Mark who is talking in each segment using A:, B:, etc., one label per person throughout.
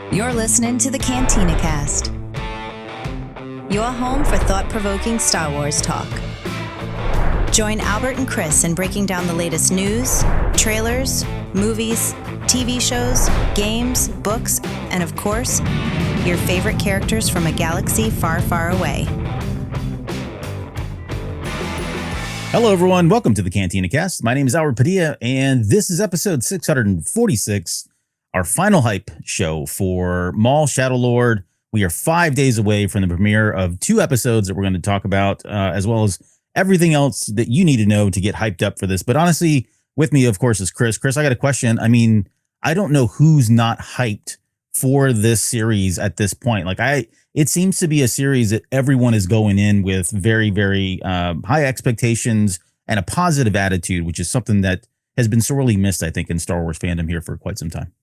A: You're listening to the Cantina Cast, your home for thought-provoking Star Wars talk. Join Albert and Chris in breaking down the latest news, trailers, movies, TV shows, games, books, and of course, your favorite characters from a galaxy far, far away.
B: Hello, everyone. Welcome to the Cantina Cast. My name is Albert Padilla, and this is episode 646, our final hype show for Maul Shadow Lord. We are 5 days away from the premiere of 2 episodes that we're going to talk about, as well as everything else that you need to know to get hyped up for this. But honestly, with me, of course, is Chris. Chris, I got a question. I mean, I don't know who's not hyped for this series at this point. It seems to be a series that everyone is going in with very, very high expectations and a positive attitude, which is something that has been sorely missed, I think, in Star Wars fandom here for quite some time.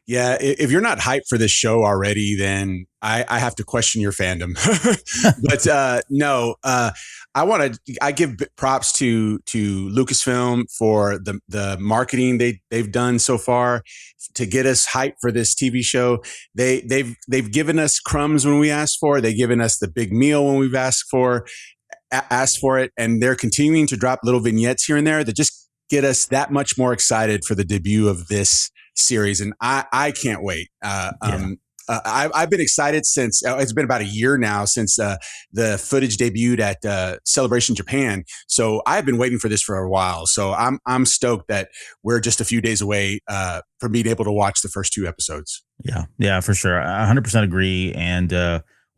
C: Yeah, if you're not hyped for this show already, then I have to question your fandom. But no, I give props to Lucasfilm for the marketing they've done so far to get us hyped for this TV show. They've given us crumbs when we asked for it. They've given us the big meal when we've asked for it, and they're continuing to drop little vignettes here and there that just get us that much more excited for the debut of this series, and I can't wait. I've been excited since it's been about a year now since the footage debuted at Celebration Japan. So I've been waiting for this for a while. So I'm stoked that we're just a few days away from being able to watch the first 2 episodes.
B: Yeah, for sure. I 100% agree, and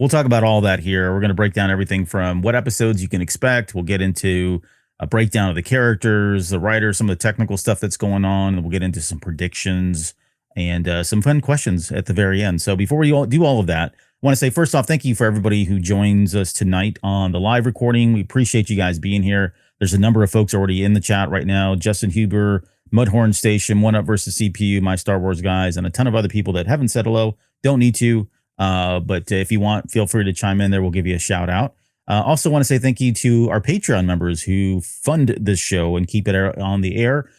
B: we'll talk about all that here. We're going to break down everything from what episodes you can expect. We'll get into a breakdown of the characters, the writers, some of the technical stuff that's going on. And we'll get into some predictions and some fun questions at the very end. So before we do all of that, I want to say, first off, thank you for everybody who joins us tonight on the live recording. We appreciate you guys being here. There's a number of folks already in the chat right now. Justin Huber, Mudhorn Station, One Up versus CPU, My Star Wars Guys, and a ton of other people that haven't said hello. Don't need to. But if you want, feel free to chime in there. We'll give you a shout out. Also want to say thank you to our Patreon members who fund this show and keep it on the air.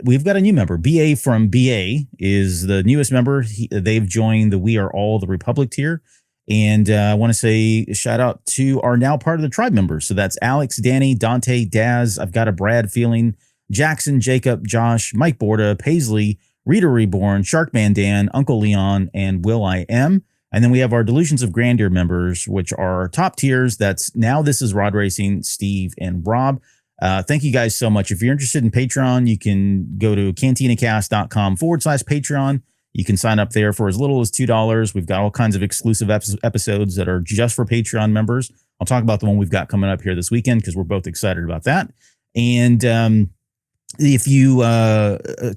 B: We've got a new member. BA from BA is the newest member. They've joined the We Are All the Republic tier. And I want to say shout out to our now part of the tribe members. So that's Alex, Danny, Dante, Daz. I've got a Brad feeling, Jackson, Jacob, Josh, Mike Borda, Paisley, Rita Reborn, Sharkman Dan, Uncle Leon, and Will I Am. And then we have our Delusions of Grandeur members, which are top tiers. That's Now This Is Rod Racing, Steve, and Rob. Thank you guys so much. If you're interested in Patreon, you can go to cantinacast.com/Patreon. You can sign up there for as little as $2. We've got all kinds of exclusive episodes that are just for Patreon members. I'll talk about the one we've got coming up here this weekend because we're both excited about that. And if you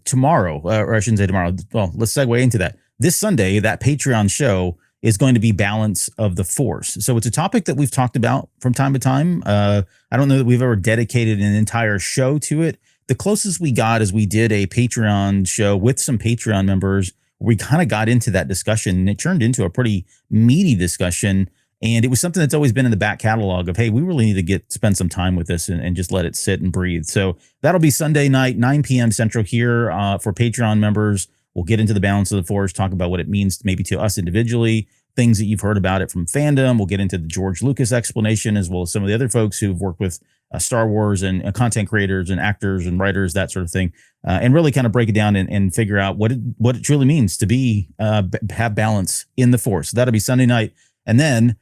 B: tomorrow, or I shouldn't say tomorrow, well, let's segue into that. This Sunday, that Patreon show is going to be Balance of the Force. So it's a topic that we've talked about from time to time. I don't know that we've ever dedicated an entire show to it. The closest we got is we did a Patreon show with some Patreon members. We kind of got into that discussion, and it turned into a pretty meaty discussion. And it was something that's always been in the back catalog of, hey, we really need to spend some time with this and just let it sit and breathe. So that'll be Sunday night, 9 p.m. Central here for Patreon members. We'll get into the Balance of the Force, talk about what it means maybe to us individually, things that you've heard about it from fandom. We'll get into the George Lucas explanation, as well as some of the other folks who've worked with Star Wars and content creators and actors and writers, that sort of thing, and really kind of break it down and figure out what it truly means to be have balance in the Force. So that'll be Sunday night. And then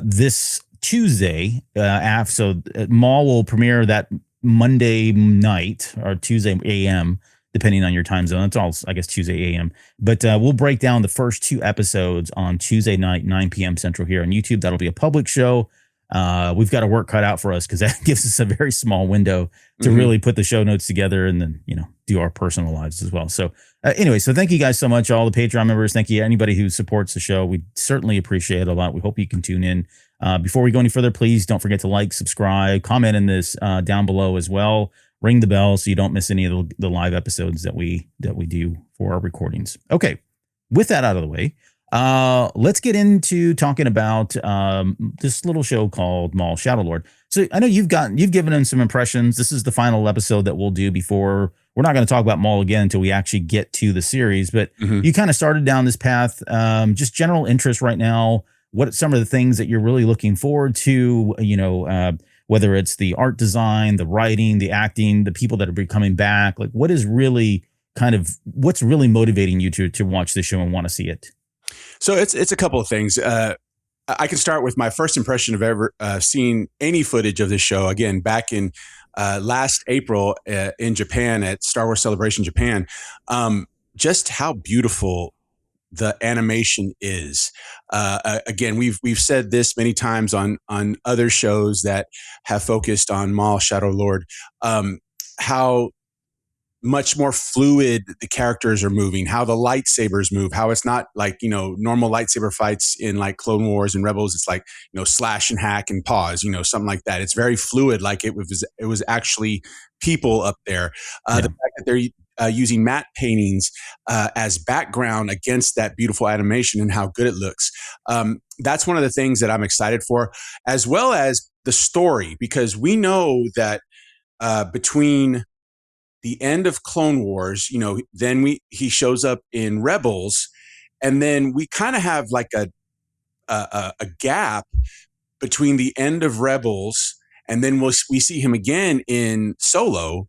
B: this Tuesday, Maul will premiere that Monday night or Tuesday AM, depending on your time zone. It's all, I guess, Tuesday AM. But we'll break down the first 2 episodes on Tuesday night, 9 p.m. Central here on YouTube. That'll be a public show. We've got a work cut out for us because that gives us a very small window to really put the show notes together and then, do our personal lives as well. So anyway, so thank you guys so much, all the Patreon members. Thank you, anybody who supports the show. We certainly appreciate it a lot. We hope you can tune in. Before we go any further, please don't forget to like, subscribe, comment in this down below as well. Ring the bell so you don't miss any of the live episodes that we do for our recordings. Okay, with that out of the way, let's get into talking about this little show called Maul Shadow Lord. So I know you've given them some impressions. This is the final episode that we'll do before we're not going to talk about Maul again until we actually get to the series. But you kind of started down this path. Just general interest right now. What are some of the things that you're really looking forward to? Whether it's the art design, the writing, the acting, the people that are coming back. Like, what is really what's really motivating you to watch this show and want to see it?
C: So it's a couple of things. I can start with my first impression of ever seeing any footage of this show. Again, back in last April in Japan at Star Wars Celebration Japan, just how beautiful the animation is. Again, we've said this many times on other shows that have focused on Maul, Shadow Lord, how much more fluid the characters are moving, how the lightsabers move, how it's not like, normal lightsaber fights in like Clone Wars and Rebels. It's like, slash and hack and pause, something like that. It's very fluid. Like it was actually people up there. The fact that they're using matte paintings as background against that beautiful animation and how good it looks. That's one of the things that I'm excited for, as well as the story, because we know that between the end of Clone Wars, then he shows up in Rebels, and then we kind of have like a gap between the end of Rebels, and then we see him again in Solo.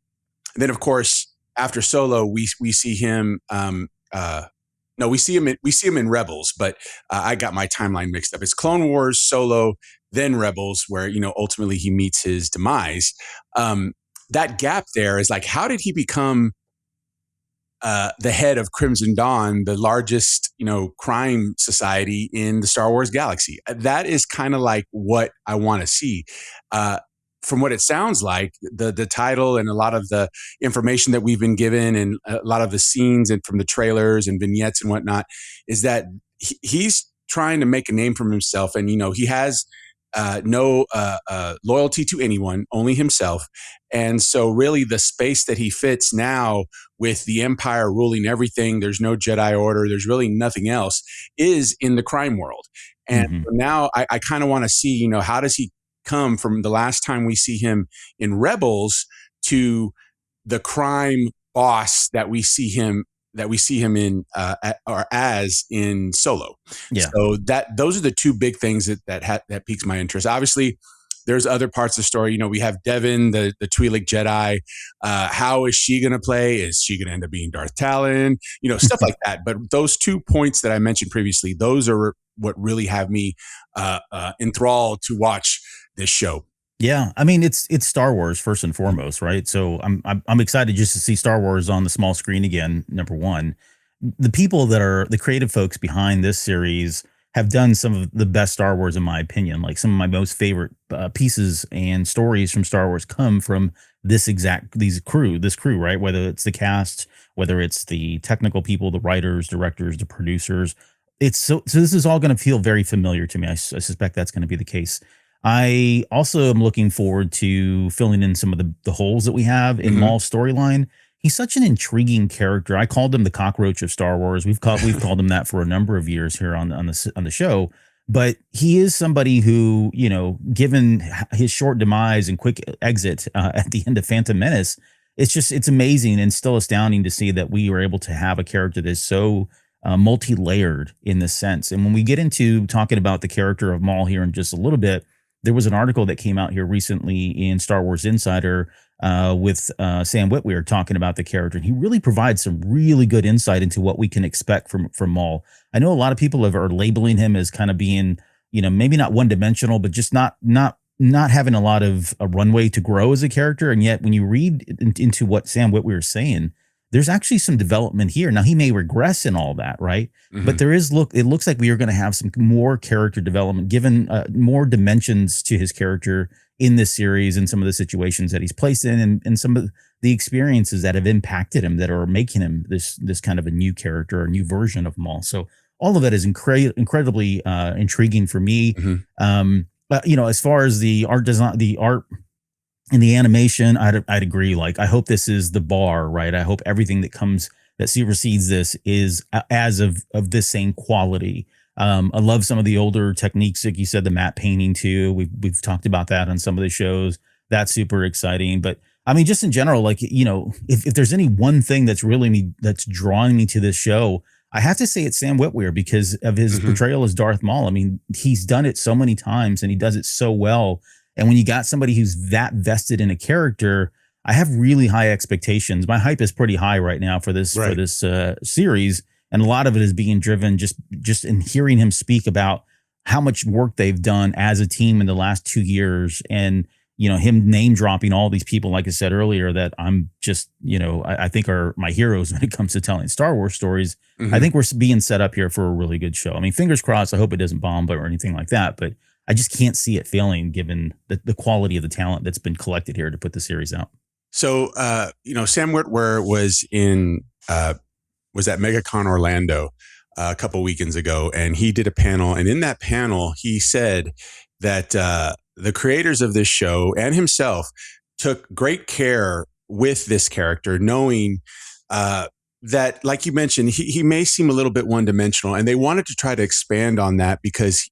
C: And then, of course, after Solo, we see him. No, we see him in Rebels, but I got my timeline mixed up. It's Clone Wars, Solo, then Rebels, where ultimately he meets his demise. That gap there is like, how did he become the head of Crimson Dawn, the largest, crime society in the Star Wars galaxy? That is kind of like what I want to see. From what it sounds like, the title and a lot of the information that we've been given and a lot of the scenes and from the trailers and vignettes and whatnot is that he's trying to make a name for himself. And, he has no loyalty to anyone, only himself. And so really the space that he fits now with the Empire ruling everything, there's no Jedi Order, there's really nothing else, is in the crime world. And so now I kind of want to see, how does he come from the last time we see him in Rebels to the crime boss that we see him in or as in Solo.
B: Yeah.
C: So those are the two big things that piques my interest. Obviously, there's other parts of the story. We have Devin, the Twi'lek Jedi. How is she going to play? Is she going to end up being Darth Talon? Stuff like that. But those 2 points that I mentioned previously, those are what really have me enthralled to watch this show.
B: Yeah, I mean it's Star Wars first and foremost, right? So I'm excited just to see Star Wars on the small screen again. Number one, the people that are the creative folks behind this series have done some of the best Star Wars in my opinion. Like some of my most favorite pieces and stories from Star Wars come from this crew, right? Whether it's the cast, whether it's the technical people, the writers, directors, the producers. It's so this is all going to feel very familiar to me. I suspect that's going to be the case. I also am looking forward to filling in some of the holes that we have in Maul's storyline. He's such an intriguing character. I called him the cockroach of Star Wars. We've called him that for a number of years here on the show. But he is somebody who, given his short demise and quick exit at the end of Phantom Menace, it's amazing and still astounding to see that we were able to have a character that's so multi-layered in this sense. And when we get into talking about the character of Maul here in just a little bit, there was an article that came out here recently in Star Wars Insider with Sam Witwer talking about the character. And he really provides some really good insight into what we can expect from Maul. I know a lot of people are labeling him as kind of being, maybe not one dimensional, but just not having a lot of a runway to grow as a character. And yet when you read into what Sam Witwer is saying, there's actually some development here. Now he may regress in all that, right? But it looks like we are going to have some more character development, given more dimensions to his character in this series and some of the situations that he's placed in and some of the experiences that have impacted him that are making him this kind of a new character, a new version of Maul. So all of that is incredibly intriguing for me. But, as far as the art design, the art and the animation, I'd agree. Like, I hope this is the bar, right? I hope everything that supersedes this is as of this same quality. I love some of the older techniques, like you said, the matte painting too. We've talked about that on some of the shows. That's super exciting. But I mean, just in general, like, if there's any one thing that's drawing me to this show, I have to say it's Sam Witwer because of his portrayal as Darth Maul. I mean, he's done it so many times and he does it so well. And when you got somebody who's that vested in a character, I have really high expectations. My hype is pretty high right now for this series, and a lot of it is being driven just in hearing him speak about how much work they've done as a team in the last 2 years, and him name dropping all these people, like I said earlier, that I'm just I think are my heroes when it comes to telling Star Wars stories. I think we're being set up here for a really good show. I mean, fingers crossed. I hope it doesn't bomb or anything like that, but I just can't see it failing given the quality of the talent that's been collected here to put the series out.
C: So, Sam Witwer was was at MegaCon Orlando a couple weekends ago, and he did a panel. And in that panel, he said that the creators of this show and himself took great care with this character, knowing that, like you mentioned, he may seem a little bit one-dimensional, and they wanted to try to expand on that because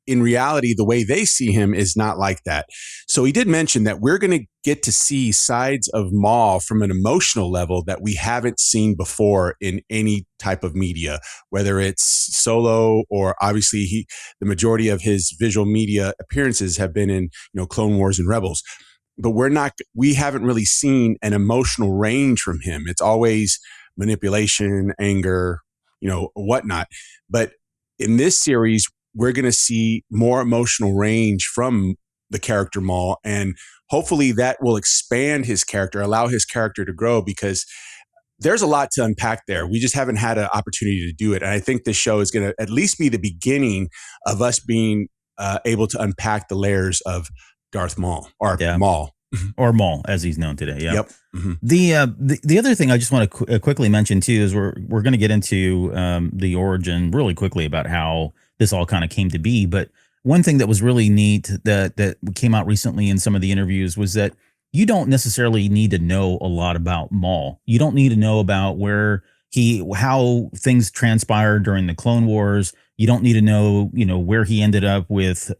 C: in reality, the way they see him is not like that. So he did mention that we're going to get to see sides of Maul from an emotional level that we haven't seen before in any type of media, whether it's Solo or obviously the majority of his visual media appearances have been in, Clone Wars and Rebels. But we haven't really seen an emotional range from him. It's always manipulation, anger, whatnot. But in this series, we're going to see more emotional range from the character Maul, and hopefully that will expand his character, allow his character to grow, because there's a lot to unpack there. We just haven't had an opportunity to do it. And I think this show is going to at least be the beginning of us being able to unpack the layers of Darth Maul or Maul.
B: Or Maul, as he's known today. Yeah.
C: Yep.
B: The other thing I just want to quickly mention too is we're going to get into the origin really quickly about how this all kind of came to be. But one thing that was really neat that came out recently in some of the interviews was that you don't necessarily need to know a lot about Maul. You don't need to know about how things transpired during the Clone Wars. You don't need to know, where he ended up with,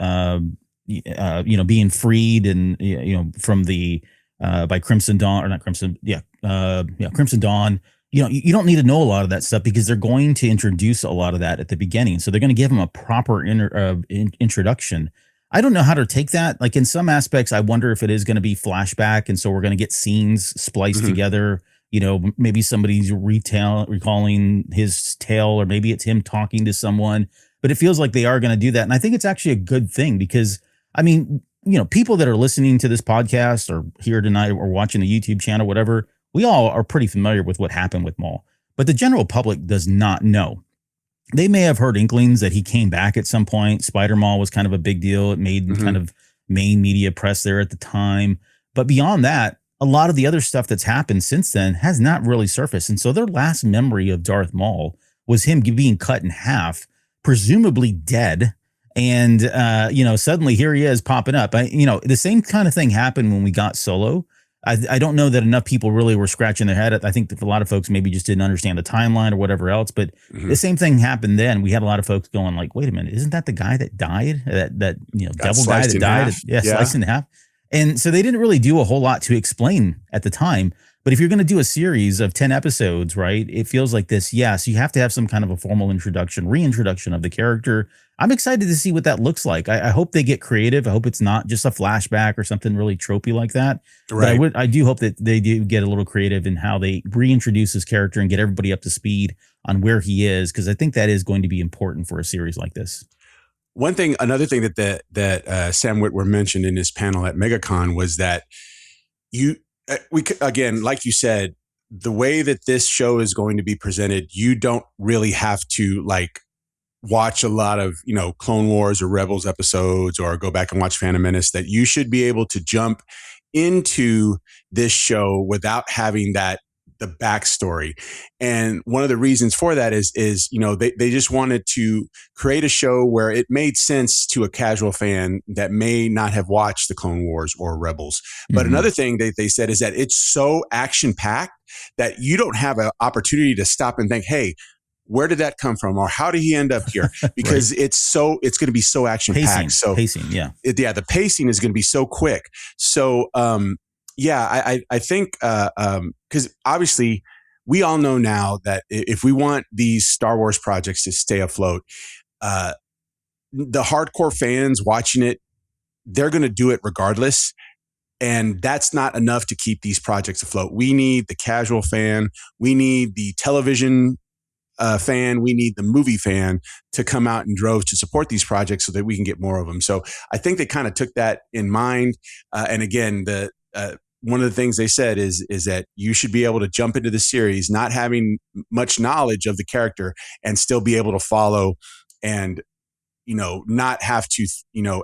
B: being freed and, from the, by Crimson Dawn, or not Crimson. Crimson Dawn. You don't need to know a lot of that stuff because they're going to introduce a lot of that at the beginning. So they're going to give him a proper introduction. I don't know how to take that. Like in some aspects, I wonder if it is going to be flashback. And so we're going to get scenes spliced together. Maybe somebody's recalling his tale, or maybe it's him talking to someone, but it feels like they are going to do that. And I think it's actually a good thing because, I mean, people that are listening to this podcast or here tonight or watching the YouTube channel, whatever, we all are pretty familiar with what happened with Maul, but the general public does not know. They may have heard inklings that he came back at some point. Spider Maul was kind of a big deal. It made kind of main media press there at the time. But beyond that, a lot of the other stuff that's happened since then has not really surfaced. And so their last memory of Darth Maul was him being cut in half, presumably dead. And, suddenly here he is popping up. The same kind of thing happened when we got Solo. I don't know that enough people really were scratching their head. I think that a lot of folks maybe just didn't understand the timeline or whatever else. But the same thing happened then. We had a lot of folks going like, wait a minute, isn't that the guy that died? That devil guy that died? Sliced in half. And so they didn't really do a whole lot to explain at the time. But if you're going to do a series of 10 episodes, right, it feels like this. Yes, you have to have some kind of a formal reintroduction of the character. I'm excited to see what that looks like. I hope they get creative. I hope it's not just a flashback or something really tropey like that. Right. But I do hope that they do get a little creative in how they reintroduce his character and get everybody up to speed on where he is, because I think that is going to be important for a series like this.
C: Another thing that Sam Witwer mentioned in his panel at MegaCon was that again, like you said, the way that this show is going to be presented, you don't really have to watch a lot of, Clone Wars or Rebels episodes or go back and watch Phantom Menace, that you should be able to jump into this show without having the backstory. And one of the reasons for that is they just wanted to create a show where it made sense to a casual fan that may not have watched the Clone Wars or Rebels. But another thing that they said is that it's so action packed that you don't have an opportunity to stop and think, hey, where did that come from? Or how did he end up here? Because it's going to be so action packed. So
B: pacing, yeah.
C: The pacing is going to be so quick. So, Yeah, I think because obviously we all know now that if we want these Star Wars projects to stay afloat, uh, the hardcore fans watching it, they're going to do it regardless. And that's not enough to keep these projects afloat. We need the casual fan. We need the television fan. We need the movie fan to come out in droves to support these projects so that we can get more of them. So I think they kind of took that in mind. And again, one of the things they said is that you should be able to jump into the series, not having much knowledge of the character, and still be able to follow and not have to,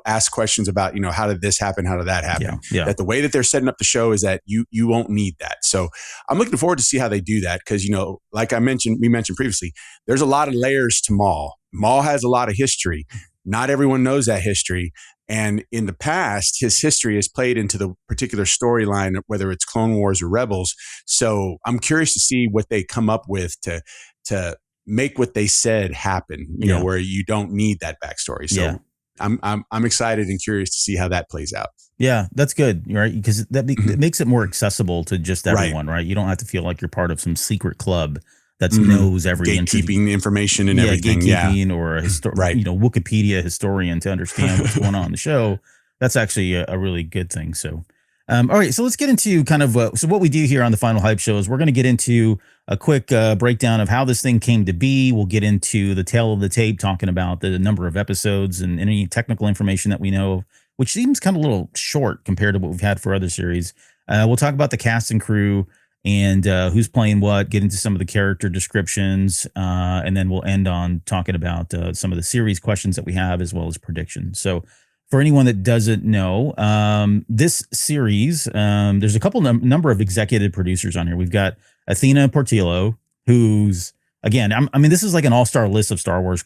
C: ask questions about, how did this happen? How did that happen?
B: Yeah.
C: That the way that they're setting up the show is that you won't need that. So I'm looking forward to see how they do that. Cause like we mentioned previously, there's a lot of layers to Maul. Maul has a lot of history. Not everyone knows that history. And in the past, his history has played into the particular storyline, whether it's Clone Wars or Rebels. So I'm curious to see what they come up with to make what they said happen, where you don't need that backstory. So I'm excited and curious to see how that plays out.
B: Yeah, that's good, right? Because it makes it more accessible to just everyone, right? You don't have to feel like you're part of some secret club that knows every
C: gatekeeping information and everything.
B: Gatekeeping or a Wikipedia historian to understand what's going on in the show. That's actually a really good thing. So, all right, so let's get into kind of so what we do here on the Final Hype Show is we're going to get into a quick breakdown of how this thing came to be. We'll get into the tail of the tape, talking about the number of episodes and any technical information that we know, which seems kind of a little short compared to what we've had for other series. We'll talk about the cast and crew and who's playing what, get into some of the character descriptions, and then we'll end on talking about some of the series questions that we have, as well as predictions. So for anyone that doesn't know, this series, there's a couple number of executive producers on here. We've got Athena Portillo, who's, again, I mean, this is like an all-star list of Star Wars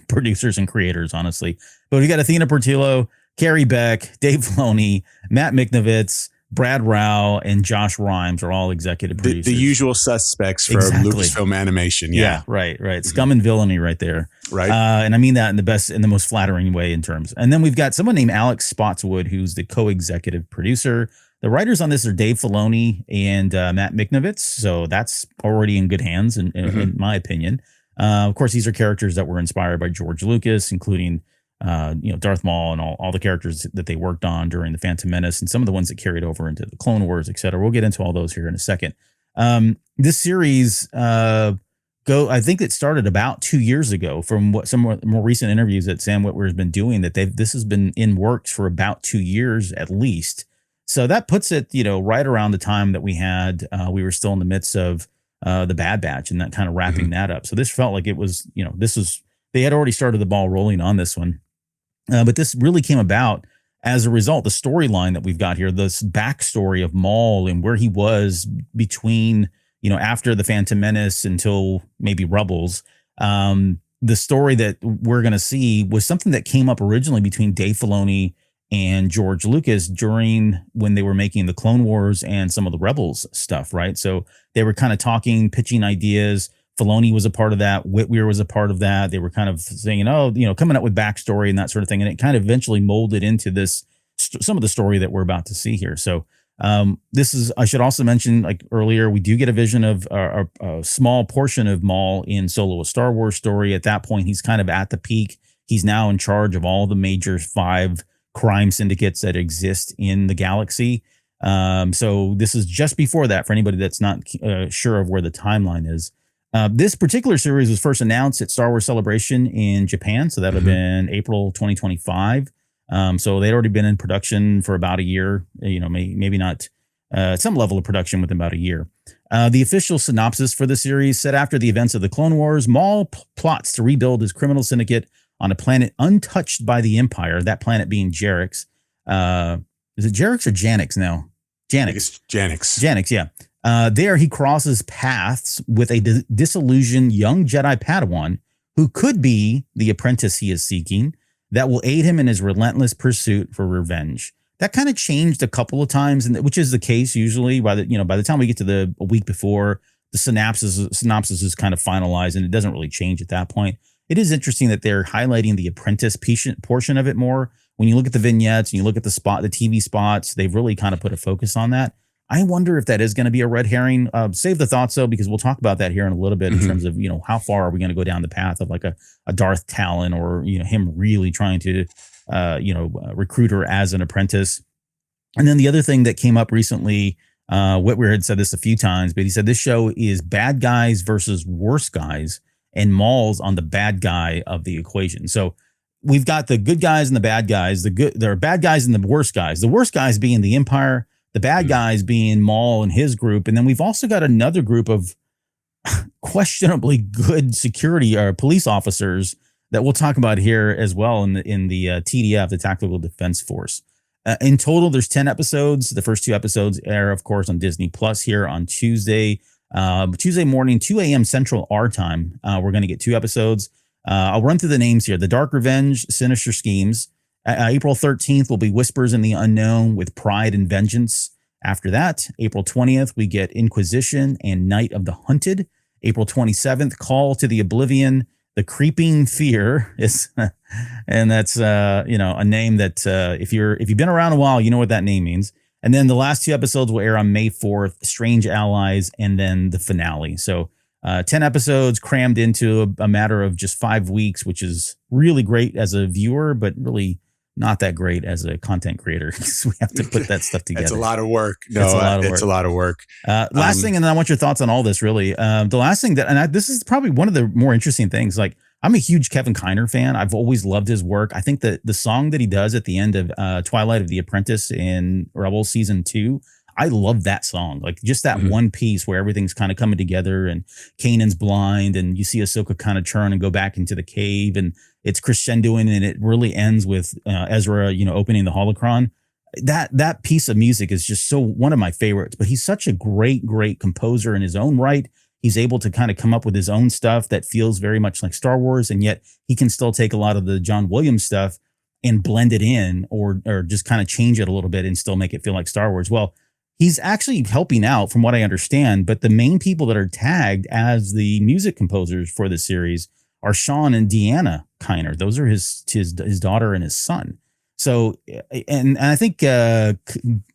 B: producers and creators, honestly. But we got Athena Portillo, Carrie Beck, Dave Filoni, Matt Miknovitz, Brad Rao, and Josh Rhimes are all executive producers.
C: The usual suspects for Lucasfilm Animation. Yeah,
B: right. Scum and villainy right there.
C: Right.
B: And I mean that in the most flattering way in terms. And then we've got someone named Alex Spotswood, who's the co-executive producer. The writers on this are Dave Filoni and Matt Miknovitz. So that's already in good hands, in my opinion. Of course, these are characters that were inspired by George Lucas, including Darth Maul and all the characters that they worked on during the Phantom Menace and some of the ones that carried over into the Clone Wars, et cetera. We'll get into all those here in a second. This series, I think it started about 2 years ago from what some more recent interviews that Sam Witwer has been doing, that this has been in works for about 2 years at least. So that puts it, right around the time that we were still in the midst of the Bad Batch and that kind of wrapping that up. So this felt like it was, they had already started the ball rolling on this one. But this really came about as a result, the storyline that we've got here, this backstory of Maul and where he was between, after the Phantom Menace until maybe Rebels. The story that we're going to see was something that came up originally between Dave Filoni and George Lucas during when they were making the Clone Wars and some of the Rebels stuff, right? So they were kind of talking, pitching ideas. Filoni was a part of that. Witwer was a part of that. They were kind of saying, coming up with backstory and that sort of thing. And it kind of eventually molded into this, some of the story that we're about to see here. So I should also mention, like earlier, we do get a vision of a small portion of Maul in Solo: A Star Wars Story. At that point, he's kind of at the peak. He's now in charge of all the major 5 crime syndicates that exist in the galaxy. So this is just before that for anybody that's not sure of where the timeline is. This particular series was first announced at Star Wars Celebration in Japan. So that would have been April 2025. So they'd already been in production for about a year, maybe not some level of production within about a year. The official synopsis for the series said, after the events of the Clone Wars, Maul plots to rebuild his criminal syndicate on a planet untouched by the Empire, that planet being Jarix. Is it Jarix or Janix now? Janix. Janix, yeah. There he crosses paths with a disillusioned young Jedi Padawan who could be the apprentice he is seeking that will aid him in his relentless pursuit for revenge. That kind of changed a couple of times, which is the case usually by the time we get to a week before, the synopsis is kind of finalized and it doesn't really change at that point. It is interesting that they're highlighting the apprentice portion of it more. When you look at the vignettes and you look at the TV spots, they've really kind of put a focus on that. I wonder if that is going to be a red herring. Save the thoughts though, because we'll talk about that here in a little bit in
C: Mhm.
B: terms of, how far are we going to go down the path of like a Darth Talon or, him really trying to, recruit her as an apprentice. And then the other thing that came up recently, Whitwer had said this a few times, but he said this show is bad guys versus worse guys, and Maul's on the bad guy of the equation. So we've got the good guys and the bad guys. There are bad guys and the worst guys. The worst guys being the Empire, the bad guys being Maul and his group, and then we've also got another group of questionably good security or police officers that we'll talk about here as well in the TDF, the Tactical Defense Force. In total, there's 10 episodes. The first 2 episodes air, of course, on Disney Plus here on Tuesday morning, 2 a.m. Central our time. We're going to get 2 episodes. I'll run through the names here. The Dark Revenge, Sinister Schemes. April 13th will be Whispers in the Unknown with Pride and Vengeance. After that, April 20th, we get Inquisition and Night of the Hunted. April 27th, Call to the Oblivion. The Creeping Fear is, and that's a name that if you've been around a while, you know what that name means. And then the last 2 episodes will air on May 4th, Strange Allies, and then the finale. So 10 episodes crammed into a matter of just 5 weeks, which is really great as a viewer, but really not that great as a content creator because we have to put that stuff together.
C: It's a lot of work.
B: It's
C: a lot of work.
B: Last thing, and then I want your thoughts on all this, really. The last thing this is probably one of the more interesting things. Like, I'm a huge Kevin Kiner fan. I've always loved his work. I think that the song that he does at the end of Twilight of the Apprentice in Rebels season 2, I love that song. Like, just that one piece where everything's kind of coming together and Kanan's blind and you see Ahsoka kind of turn and go back into the cave and it's crescendoing and it really ends with Ezra, opening the holocron. That piece of music is just so one of my favorites, but he's such a great composer in his own right. He's able to kind of come up with his own stuff that feels very much like Star Wars. And yet he can still take a lot of the John Williams stuff and blend it in or just kind of change it a little bit and still make it feel like Star Wars. Well, he's actually helping out from what I understand, but the main people that are tagged as the music composers for the series are Sean and Deanna Kiner. Those are his daughter and his son. So, and I think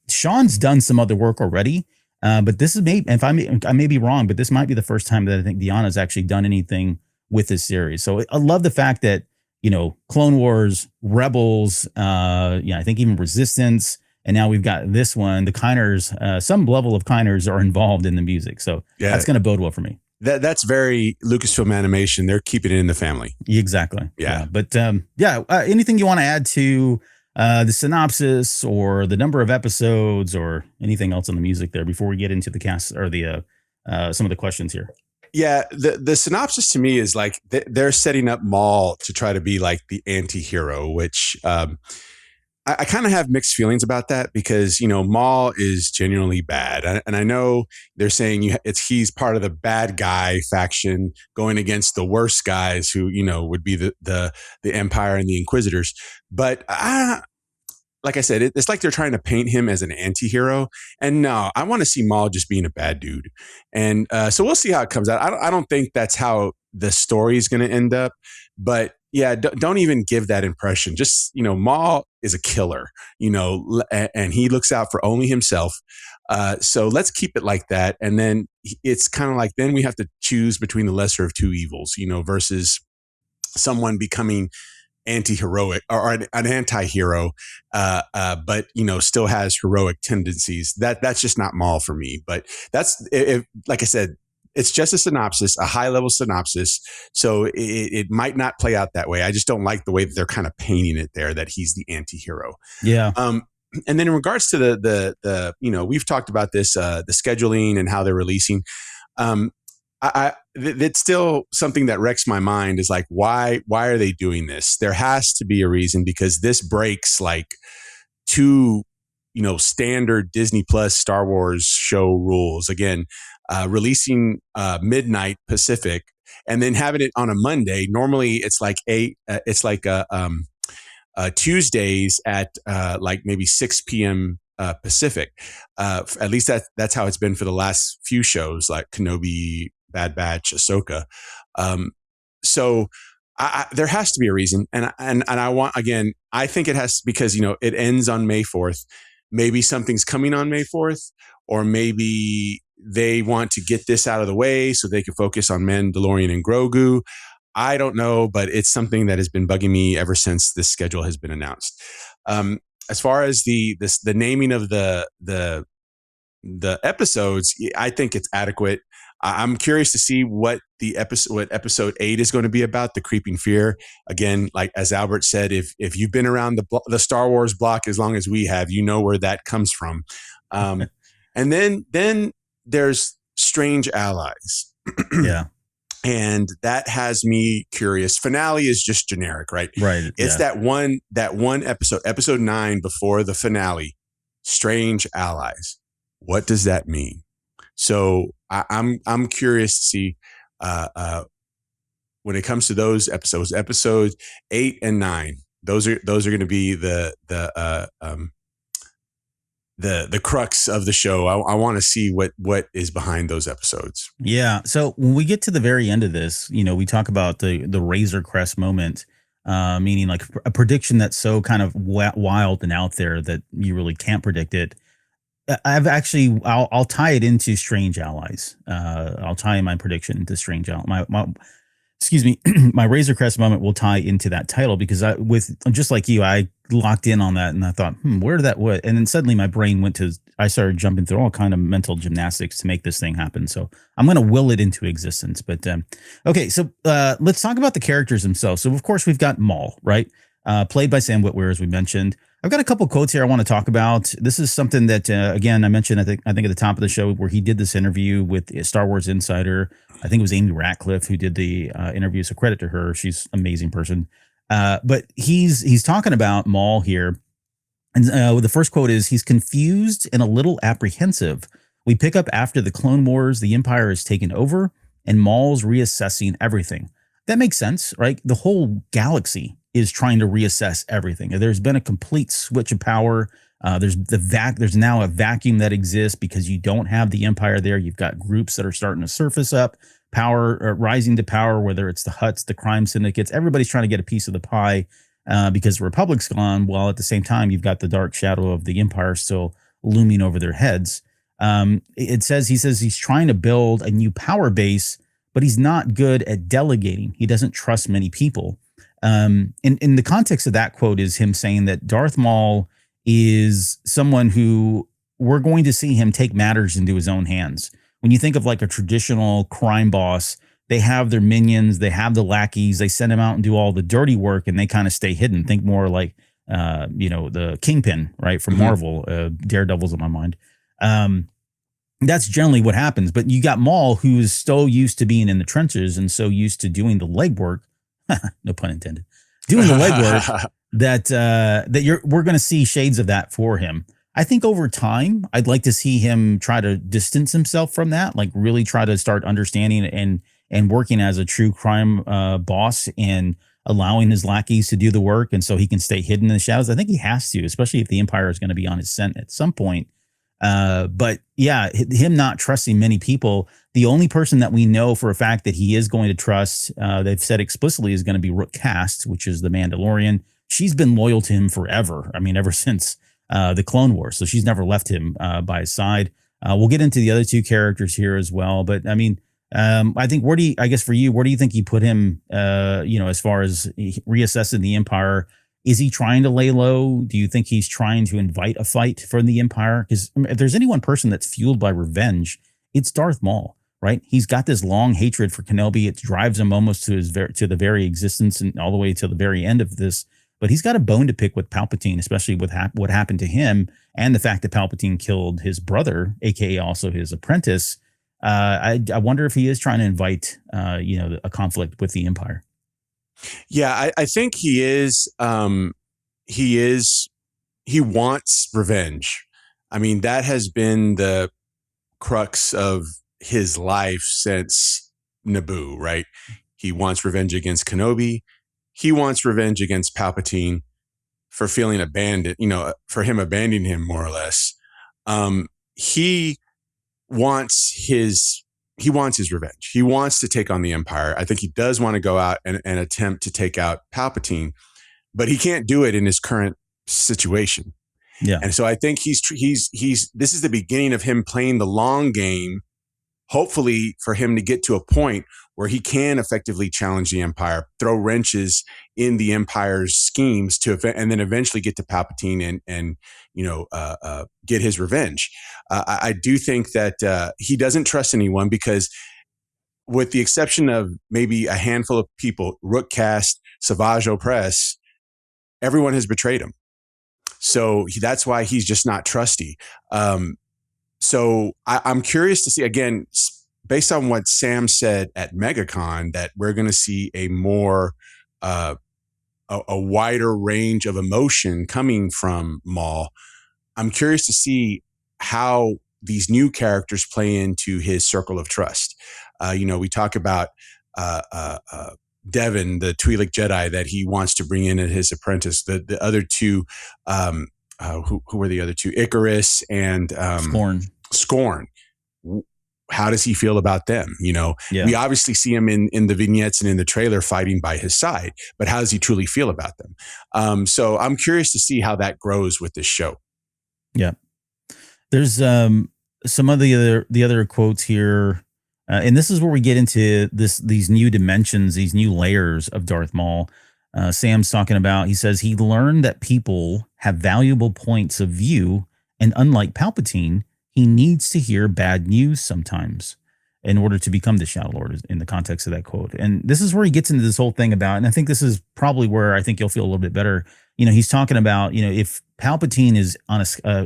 B: Sean's done some other work already, but this is I may be wrong, but this might be the first time that I think Deanna's actually done anything with this series. So I love the fact that, Clone Wars, Rebels, I think even Resistance, and now we've got this one. The Kiners, some level of Kiners are involved in the music. So that's going to bode well for me.
C: That's very Lucasfilm animation. They're keeping it in the family.
B: Exactly.
C: Yeah.
B: But anything you want to add to the synopsis or the number of episodes or anything else on the music there before we get into the cast or the some of the questions here?
C: Yeah, the synopsis to me is like they're setting up Maul to try to be like the anti-hero, which I kind of have mixed feelings about that because, Maul is genuinely bad. And I know they're saying he's part of the bad guy faction going against the worst guys who, would be the Empire and the Inquisitors. But like I said, it's like they're trying to paint him as an anti-hero. And no, I want to see Maul just being a bad dude. And so we'll see how it comes out. I don't think that's how the story is going to end up. But yeah, don't even give that impression. Just, Maul is a killer, and he looks out for only himself. So let's keep it like that. And then it's kind of like, then we have to choose between the lesser of two evils, versus someone becoming anti-heroic or an anti-hero, but, still has heroic tendencies. That's just not Maul for me. But that's, like I said, it's just a synopsis, a high-level synopsis, so it might not play out that way. I just don't like the way that they're kind of painting it there, that he's the anti-hero.
B: Yeah.
C: And then in regards to the we've talked about this, the scheduling and how they're releasing. It's still something that wrecks my mind is like, why are they doing this? There has to be a reason, because this breaks like two, standard Disney Plus Star Wars show rules. Again, releasing midnight Pacific and then having it on a Monday. Normally it's like Tuesdays at like maybe 6 p.m. Pacific. At least that's how it's been for the last few shows, like Kenobi, Bad Batch, Ahsoka. So there has to be a reason, and I think it has, because it ends on May 4th. Maybe something's coming on May 4th, or maybe they want to get this out of the way so they can focus on Mandalorian and Grogu. I don't know, but it's something that has been bugging me ever since this schedule has been announced. As far as the naming of the episodes, I think it's adequate. I'm curious to see what episode 8 is going to be about, the creeping fear. Again, like as Albert said, if you've been around the Star Wars block as long as we have, you know where that comes from. And then there's Strange Allies.
B: Yeah.
C: And that has me curious. Finale is just generic, right?
B: Right.
C: It's that one episode 9 before the finale, Strange Allies. What does that mean? So I'm curious to see when it comes to those episodes 8 and 9. Those are going to be the crux of the show. I want to see what is behind those episodes.
B: Yeah. So when we get to the very end of this, we talk about the Razor Crest moment, meaning like a prediction that's so kind of wild and out there that you really can't predict it. I'll tie it into Strange Allies. I'll tie my prediction into Strange Allies. My Razor Crest moment will tie into that title because just like you, I locked in on that and I thought, where did that what? And then suddenly my brain I started jumping through all kind of mental gymnastics to make this thing happen. So I'm going to will it into existence. But okay, so let's talk about the characters themselves. So of course we've got Maul, right? Played by Sam Witwer, as we mentioned. I've got a couple quotes here I want to talk about. This is something that, again, I mentioned, I think at the top of the show where he did this interview with Star Wars Insider. I think it was Amy Ratcliffe who did the interview. So credit to her. She's an amazing person. But he's talking about Maul here. And the first quote is, he's confused and a little apprehensive. We pick up after the Clone Wars, the Empire is taken over and Maul's reassessing everything. That makes sense, right? The whole galaxy is trying to reassess everything. There's been a complete switch of power. There's now a vacuum that exists because you don't have the Empire there. You've got groups that are starting to surface up, rising to power, whether it's the Hutts, the crime syndicates. Everybody's trying to get a piece of the pie because the Republic's gone, while at the same time you've got the dark shadow of the Empire still looming over their heads. He says he's trying to build a new power base, but he's not good at delegating. He doesn't trust many people. In the context of that quote is him saying that Darth Maul is someone who we're going to see him take matters into his own hands. When you think of like a traditional crime boss, they have their minions, they have the lackeys, they send them out and do all the dirty work and they kind of stay hidden. Think more like, the Kingpin, right? From Marvel, Daredevil's in my mind. That's generally what happens. But you got Maul, who is so used to being in the trenches and so used to doing the legwork, no pun intended, doing the legwork that we're going to see shades of that for him. I think over time, I'd like to see him try to distance himself from that, like really try to start understanding and working as a true crime boss and allowing his lackeys to do the work. And so he can stay hidden in the shadows. I think he has to, especially if the Empire is going to be on his scent at some point. But yeah, him not trusting many people. The only person that we know for a fact that he is going to trust, they've said explicitly, is going to be Rook Kast, which is the Mandalorian. She's been loyal to him forever. I mean, ever since the Clone Wars. So she's never left him by his side. We'll get into the other two characters here as well. But I mean, I think where do you think you put him, as far as reassessing the Empire? Is he trying to lay low? Do you think he's trying to invite a fight from the Empire? Because if there's any one person that's fueled by revenge, it's Darth Maul, right? He's got this long hatred for Kenobi. It drives him almost to the very existence and all the way to the very end of this. But he's got a bone to pick with Palpatine, especially with what happened to him and the fact that Palpatine killed his brother, aka also his apprentice. I wonder if he is trying to invite, a conflict with the Empire.
C: Yeah, I think he is. He wants revenge. I mean, that has been the crux of his life since Naboo, right? He wants revenge against Kenobi. He wants revenge against Palpatine for feeling abandoned, for him abandoning him more or less. He wants his revenge. He wants to take on the Empire. I think he does want to go out and attempt to take out Palpatine, but he can't do it in his current situation.
B: Yeah.
C: And so I think he's this is the beginning of him playing the long game, hopefully for him to get to a point where he can effectively challenge the Empire, throw wrenches in the Empire's schemes and then eventually get to Palpatine and get his revenge. I do think that he doesn't trust anyone because, with the exception of maybe a handful of people, Rookcast, Savage Opress, everyone has betrayed him. So that's why he's just not trusty. So I'm curious to see, again, based on what Sam said at MegaCon, that we're going to see a more a wider range of emotion coming from Maul. I'm curious to see how these new characters play into his circle of trust. We talk about Devin, the Twi'lek Jedi that he wants to bring in as his apprentice. The other two, who were the other two? Icarus and Scorn. How does he feel about them? We obviously see him in the vignettes and in the trailer fighting by his side, but how does he truly feel about them? So I'm curious to see how that grows with this show.
B: Yeah. There's some of the other quotes here. And this is where we get into these new dimensions, these new layers of Darth Maul. Sam's talking about, he says he learned that people have valuable points of view, and unlike Palpatine, he needs to hear bad news sometimes in order to become the Shadow Lord, in the context of that quote. And this is where he gets into this whole thing about, and I think this is probably where I think you'll feel a little bit better. He's talking about, if Palpatine is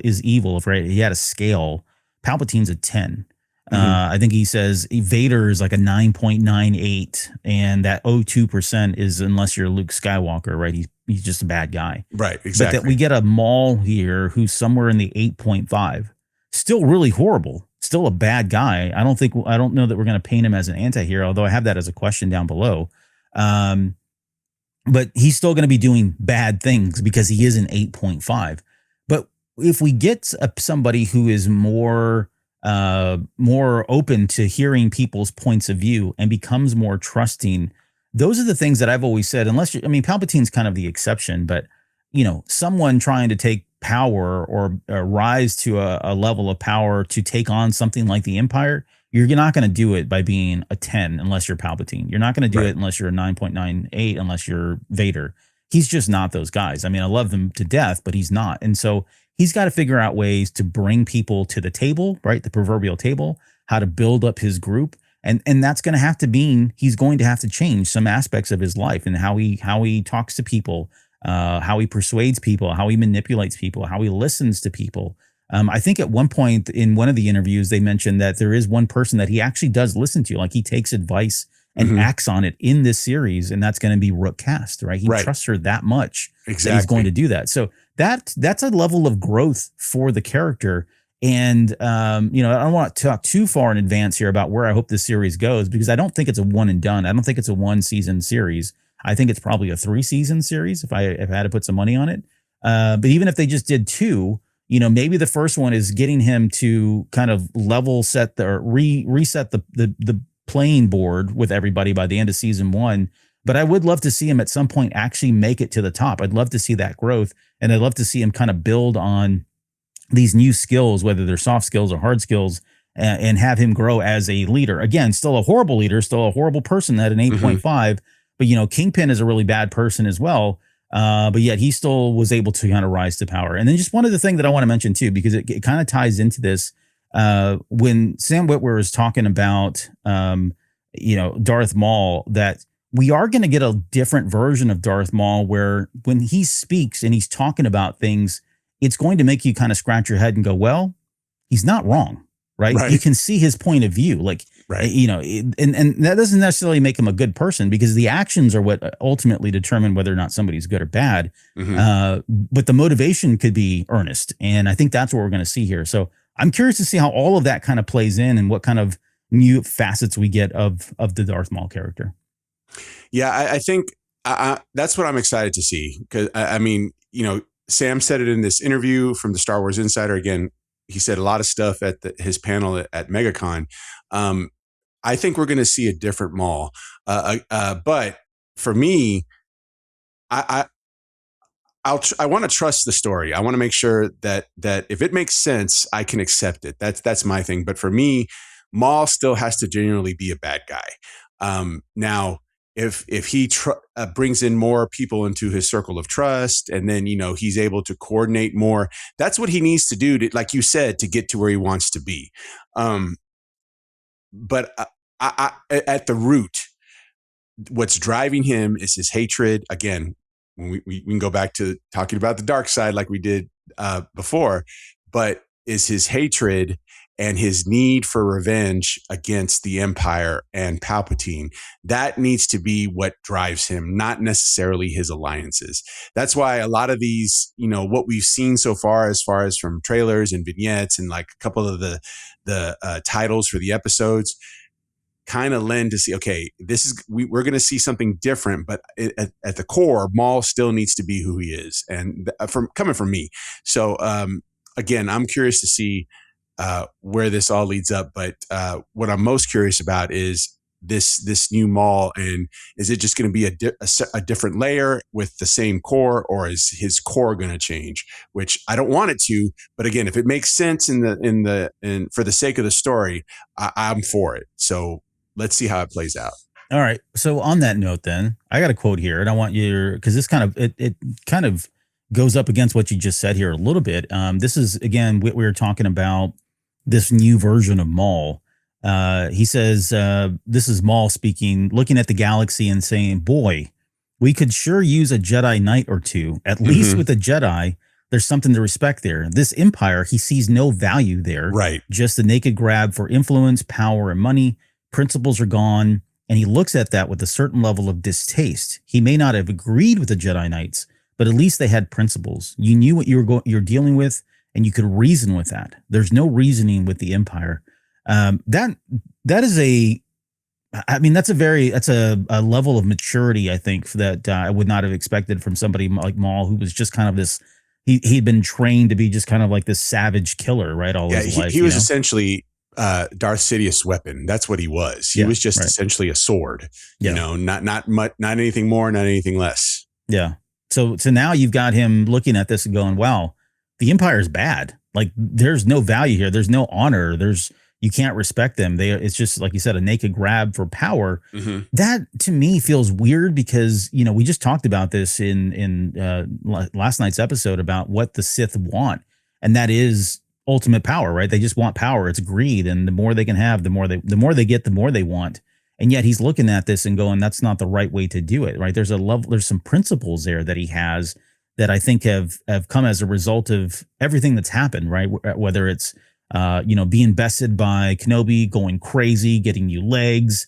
B: is evil, if he had a scale, Palpatine's a 10. I think he says Vader is like a 9.98, and that 0.2% is unless you're Luke Skywalker, right? He's just a bad guy.
C: Right, exactly.
B: But that we get a Maul here who's somewhere in the 8.5. Still really horrible. Still a bad guy. I don't know that we're going to paint him as an anti-hero, although I have that as a question down below. But he's still going to be doing bad things because he is an 8.5. But if we get somebody who is more open to hearing people's points of view and becomes more trusting, those are the things that I've always said. Palpatine's kind of the exception, but someone trying to take power or rise to a level of power to take on something like the Empire, you're not going to do it by being a 10 unless you're Palpatine. You're not going to do it unless you're a 9.98 unless you're Vader. He's just not those guys. I love him to death, but he's not. And so he's got to figure out ways to bring people to the table, right? The proverbial table, how to build up his group. And that's going to have to mean he's going to have to change some aspects of his life and how he talks to people, how he persuades people, how he manipulates people, how he listens to people. I think at one point in one of the interviews, they mentioned that there is one person that he actually does listen to. Like, he takes advice and acts on it in this series. And that's going to be Rookcast, right? He trusts her that much that he's going to do that. So that's a level of growth for the character. And, I don't want to talk too far in advance here about where I hope this series goes, because I don't think it's a one and done. I don't think it's a 1-season series. I think it's probably a 3-season series if I had to put some money on it. But even if they just did 2, maybe the first one is getting him to kind of level set reset the playing board with everybody by the end of season 1. But I would love to see him at some point actually make it to the top. I'd love to see that growth, and I'd love to see him kind of build on these new skills, whether they're soft skills or hard skills, and have him grow as a leader. Again, still a horrible leader, still a horrible person at an 8.5. But, Kingpin is a really bad person as well. But yet he still was able to kind of rise to power. And then just one other thing that I want to mention too, because it kind of ties into this. When Sam Witwer is talking about, Darth Maul, that we are going to get a different version of Darth Maul where when he speaks and he's talking about things, it's going to make you kind of scratch your head and go, well, he's not wrong, right? You can see his point of view. Like, and that doesn't necessarily make him a good person, because the actions are what ultimately determine whether or not somebody's good or bad. But the motivation could be earnest. And I think that's what we're going to see here. So I'm curious to see how all of that kind of plays in and what kind of new facets we get of the Darth Maul character.
C: Yeah, I think that's what I'm excited to see. Because, Sam said it in this interview from the Star Wars Insider. Again, he said a lot of stuff at his panel at MegaCon. I think we're going to see a different Maul. But for me, I want to trust the story. I want to make sure that if it makes sense, I can accept it. That's my thing. But for me, Maul still has to genuinely be a bad guy. Now, if he brings in more people into his circle of trust, and then he's able to coordinate more, that's what he needs to do to, like you said, to get to where he wants to be. But at the root, what's driving him is his hatred. Again, when we can go back to talking about the dark side like we did before, but is his hatred and his need for revenge against the Empire and Palpatine. That needs to be what drives him, not necessarily his alliances. That's why a lot of these, what we've seen so far as from trailers and vignettes and like a couple of the titles for the episodes, kind of lend to see, okay, we're going to see something different, but at the core, Maul still needs to be who he is, and coming from me. So again, I'm curious to see where this all leads up. But what I'm most curious about is this new Maul, and is it just going to be a different layer with the same core, or is his core going to change? Which I don't want it to, but again, if it makes sense in for the sake of the story, I'm for it. So let's see how it plays out.
B: All right. So on that note, then I got a quote here, and I want you, because this it kind of goes up against what you just said here a little bit. This is again we were talking about this new version of Maul. He says, "This is Maul speaking, looking at the galaxy and saying, boy, we could sure use a Jedi Knight or two. At least with a Jedi, there's something to respect there. This Empire, he sees no value there.
C: Right.
B: Just a naked grab for influence, power, and money. Principles are gone." And he looks at that with a certain level of distaste. He may not have agreed with the Jedi Knights, but at least they had principles. You knew what you're dealing with, and you could reason with that. There's no reasoning with the Empire. That is that's a level of maturity, I think, that I would not have expected from somebody like Maul, who was just kind of this. He'd been trained to be just kind of like this savage killer, right? All his life.
C: He was essentially Darth Sidious' weapon. That's what he was. He was just essentially a sword. Not anything more, not anything less.
B: Yeah. So now you've got him looking at this and going, wow, the Empire is bad. Like, there's no value here. There's no honor. You can't respect them. It's just, like you said, a naked grab for power. That to me feels weird because, we just talked about this in last night's episode about what the Sith want. And that is ultimate power, right? They just want power. It's greed. And the more they can have, the more they get, the more they want. And yet he's looking at this and going, that's not the right way to do it, right? There's some principles there that he has that I think have come as a result of everything that's happened, right? Whether it's, being bested by Kenobi, going crazy, getting you legs,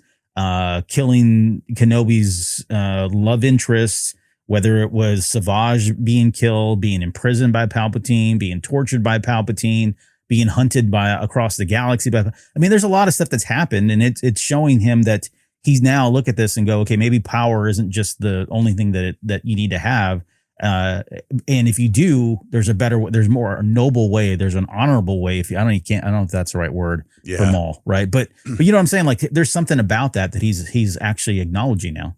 B: killing Kenobi's love interests, whether it was Savage being killed, being imprisoned by Palpatine, being tortured by Palpatine, being hunted across the galaxy. There's a lot of stuff that's happened, and it's showing him that he's now look at this and go, okay, maybe power isn't just the only thing that you need to have. And if you do, there's more noble way. There's an honorable way. I don't know if that's the right word for Maul, right? But you know what I'm saying? Like, there's something about that he's actually acknowledging now.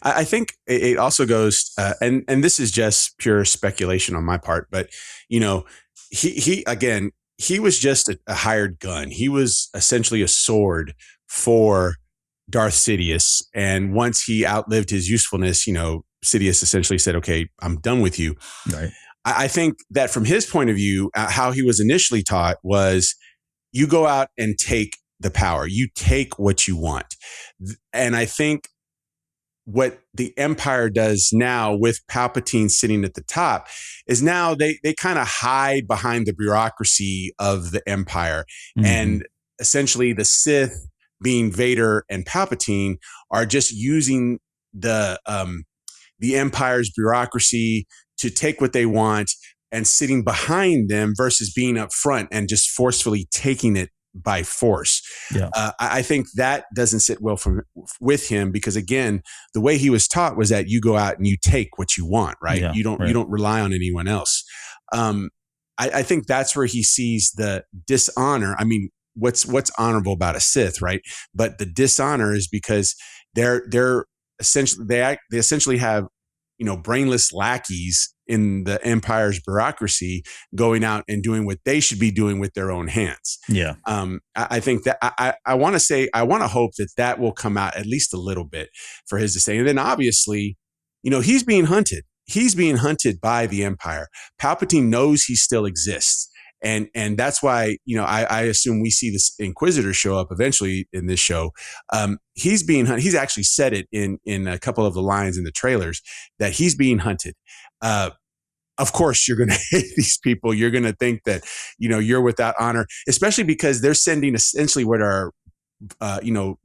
C: I think it also goes, and this is just pure speculation on my part, but he was just a hired gun. He was essentially a sword for Darth Sidious. And once he outlived his usefulness, Sidious essentially said, okay, I'm done with you.
B: Right.
C: I think that from his point of view, how he was initially taught was you go out and take the power. You take what you want. And I think what the Empire does now with Palpatine sitting at the top is now they kind of hide behind the bureaucracy of the Empire. And essentially the Sith, being Vader and Palpatine, are just using the Empire's bureaucracy to take what they want and sitting behind them versus being up front and just forcefully taking it by force.
B: Yeah.
C: I think that doesn't sit well with him because, again, the way he was taught was that you go out and you take what you want, right?
B: Yeah,
C: you don't rely on anyone else. I think that's where he sees the dishonor. I mean, what's honorable about a Sith, right? But the dishonor is because they're essentially they essentially have brainless lackeys in the Empire's bureaucracy going out and doing what they should be doing with their own hands.
B: Yeah.
C: I think that I want to hope that will come out at least a little bit for his to say. And then obviously, he's being hunted. He's being hunted by the Empire. Palpatine knows he still exists. And that's why, I assume we see this Inquisitor show up eventually in this show. He's being hunted. He's actually said it in a couple of the lines in the trailers that he's being hunted. Of course, you're going to hate these people. You're going to think that, you're without honor, especially because they're sending essentially what are,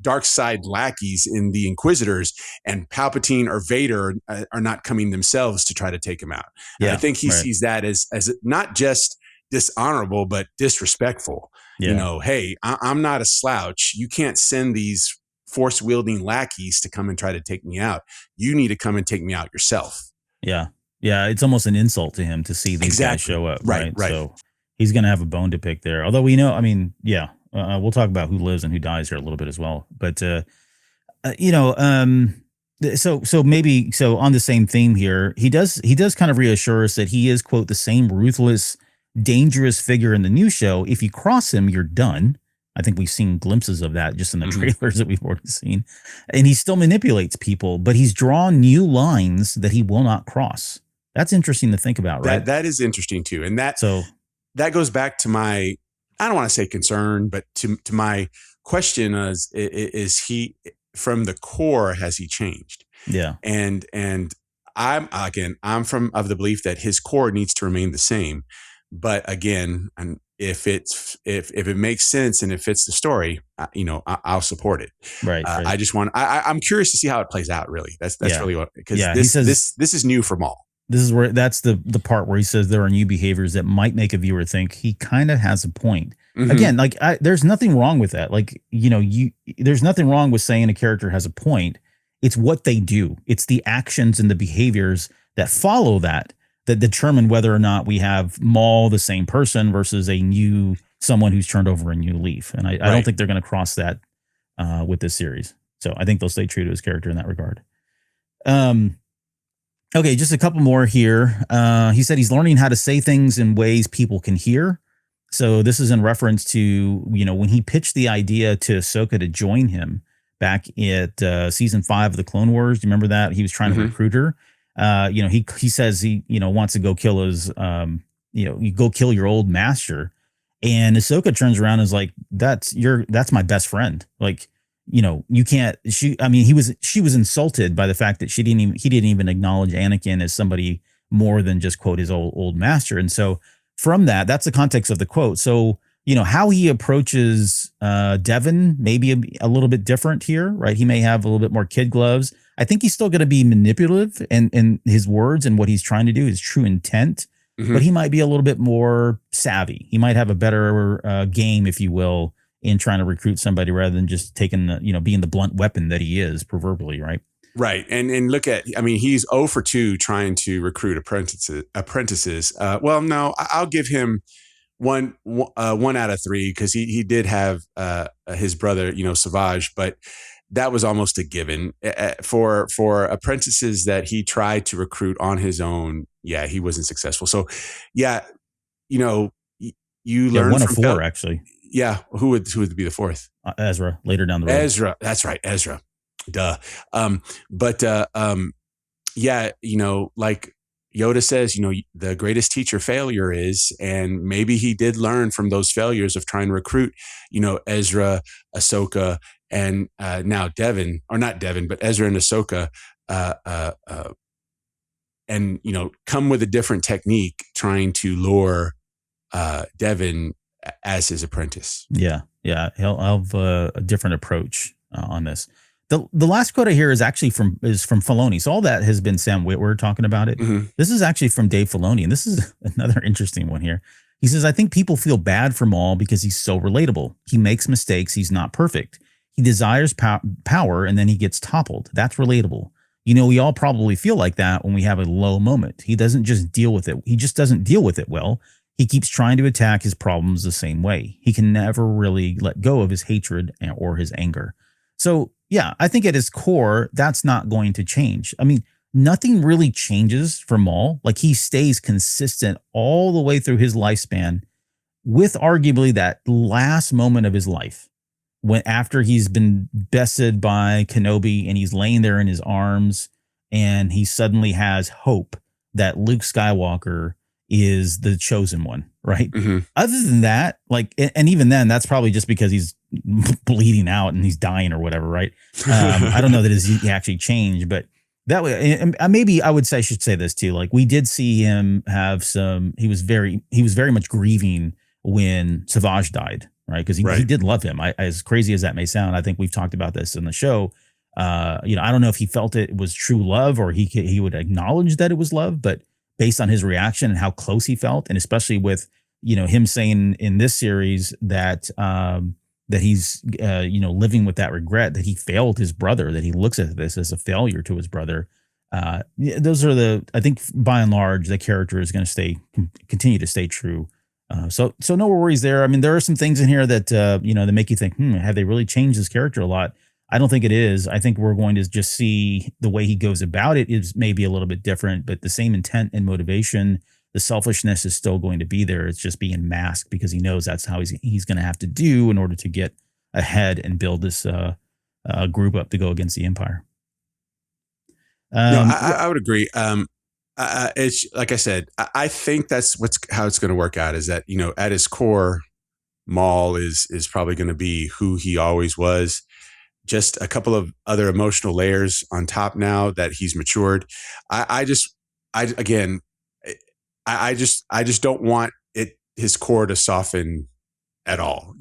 C: dark side lackeys in the Inquisitors, and Palpatine or Vader are not coming themselves to try to take him out. Yeah, and I think he sees that as not just dishonorable, but disrespectful.
B: Yeah.
C: Hey, I'm not a slouch. You can't send these force wielding lackeys to come and try to take me out. You need to come and take me out yourself.
B: Yeah. Yeah. It's almost an insult to him to see these guys show up. Right. So he's going to have a bone to pick there. Although we know, we'll talk about who lives and who dies here a little bit as well. But, so on the same theme here, he does kind of reassure us that he is, quote, the same ruthless, dangerous figure in the new show. If you cross him, you're done. I think we've seen glimpses of that just in the trailers that we've already seen. And he still manipulates people, but he's drawn new lines that he will not cross. That's interesting to think about, right?
C: That is interesting too. And that goes back to my, I don't want to say concern, but to my question is he, from the core, has he changed?
B: Yeah.
C: And I'm of the belief that his core needs to remain the same. But again, and if it makes sense and it fits the story, I'll support it.
B: Right.
C: I just I'm curious to see how it plays out. Really, that's really what, because this is new for Maul.
B: This is where that's the part where he says there are new behaviors that might make a viewer think he kind of has a point. Mm-hmm. Again, there's nothing wrong with that. There's nothing wrong with saying a character has a point. It's what they do. It's the actions and the behaviors that follow that determine whether or not we have Maul, the same person, versus someone who's turned over a new leaf. And I don't think they're going to cross that with this series. So I think they'll stay true to his character in that regard. Okay, just a couple more here. He said he's learning how to say things in ways people can hear. So this is in reference to, when he pitched the idea to Ahsoka to join him back at season 5 of the Clone Wars. Do you remember that? He was trying to recruit her. He says he, wants to go kill his, you go kill your old master. And Ahsoka turns around and is like, that's my best friend. Like, you can't, she was insulted by the fact that he didn't even acknowledge Anakin as somebody more than just, quote, his old master. And so from that's the context of the quote. So, how he approaches Devin may be a little bit different here, right? He may have a little bit more kid gloves. I think he's still going to be manipulative in his words and what he's trying to do, his true intent, but he might be a little bit more savvy. He might have a better game, if you will, in trying to recruit somebody rather than just taking being the blunt weapon that he is proverbially, right?
C: Right. And look at, he's 0 for 2 trying to recruit apprentices. Well, no, I'll give him one out of 3 because he did have his brother, Savage, but that was almost a given. For apprentices that he tried to recruit on his own, he wasn't successful. So, you learn
B: 1 of 4 actually.
C: Yeah, who would be the 4th?
B: Ezra later down the road.
C: Ezra, that's right, Ezra. Duh. Like Yoda says, the greatest teacher failure is, and maybe he did learn from those failures of trying to recruit, Ezra, Ahsoka, and now Devin, or not Devin, but Ezra and Ahsoka, and come with a different technique trying to lure Devin as his apprentice.
B: Yeah. He'll have a different approach on this. The last quote I hear is actually from Filoni. So all that has been Sam Witwer talking about it. Mm-hmm. This is actually from Dave Filoni, and this is another interesting one here. He says, I think people feel bad for Maul because he's so relatable. He makes mistakes. He's not perfect. He desires power, and then he gets toppled. That's relatable. We all probably feel like that when we have a low moment. He doesn't just deal with it. He just doesn't deal with it well. He keeps trying to attack his problems the same way. He can never really let go of his hatred or his anger. So, yeah, I think at his core, that's not going to change. nothing really changes for Maul. Like he stays consistent all the way through his lifespan, with arguably that last moment of his life, when after he's been bested by Kenobi and he's laying there in his arms and he suddenly has hope that Luke Skywalker is the chosen one, right?
C: Mm-hmm.
B: Other than that, like, and even then, that's probably just because he's bleeding out and he's dying or whatever, right? I don't know that he actually changed, but that way, and maybe I should say this too. Like, we did see him have he was very much grieving when Savage died, right? Because he did love him. As crazy as that may sound, I think we've talked about this in the show. I don't know if he felt it was true love or he would acknowledge that it was love, but based on his reaction and how close he felt, and especially with, him saying in this series that he's, living with that regret that he failed his brother, that he looks at this as a failure to his brother. Those are I think by and large, the character is going to continue to stay true. So no worries there. I mean, there are some things in here that, that make you think, have they really changed this character a lot? I don't think it is. I think we're going to just see the way he goes about it is maybe a little bit different, but the same intent and motivation, the selfishness is still going to be there. It's just being masked because he knows that's how he's going to have to do in order to get ahead and build this group up to go against the Empire.
C: No, I would agree. It's like I said, I think that's how it's going to work out, is that, at his core, Maul is probably going to be who he always was. Just a couple of other emotional layers on top now that he's matured. I just don't want his core to soften at all,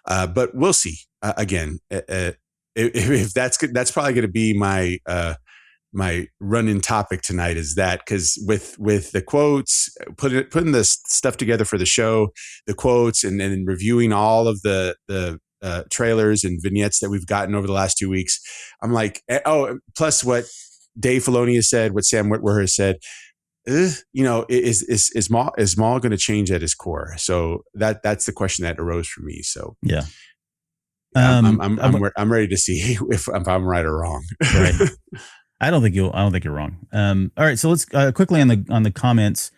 C: but we'll see. Again, if that's probably going to be my run-in topic tonight, is that, because with the quotes, putting this stuff together for the show, the quotes, and then reviewing all of the trailers and vignettes that we've gotten over the last 2 weeks, I'm like, plus what Dave Filoni has said, what Sam Witwer has said, is Maul going to change at his core? So that's the question that arose for me. So
B: yeah,
C: I'm ready to see if I'm right or wrong.
B: Right. I don't think you're wrong. All right, so let's quickly on the comments.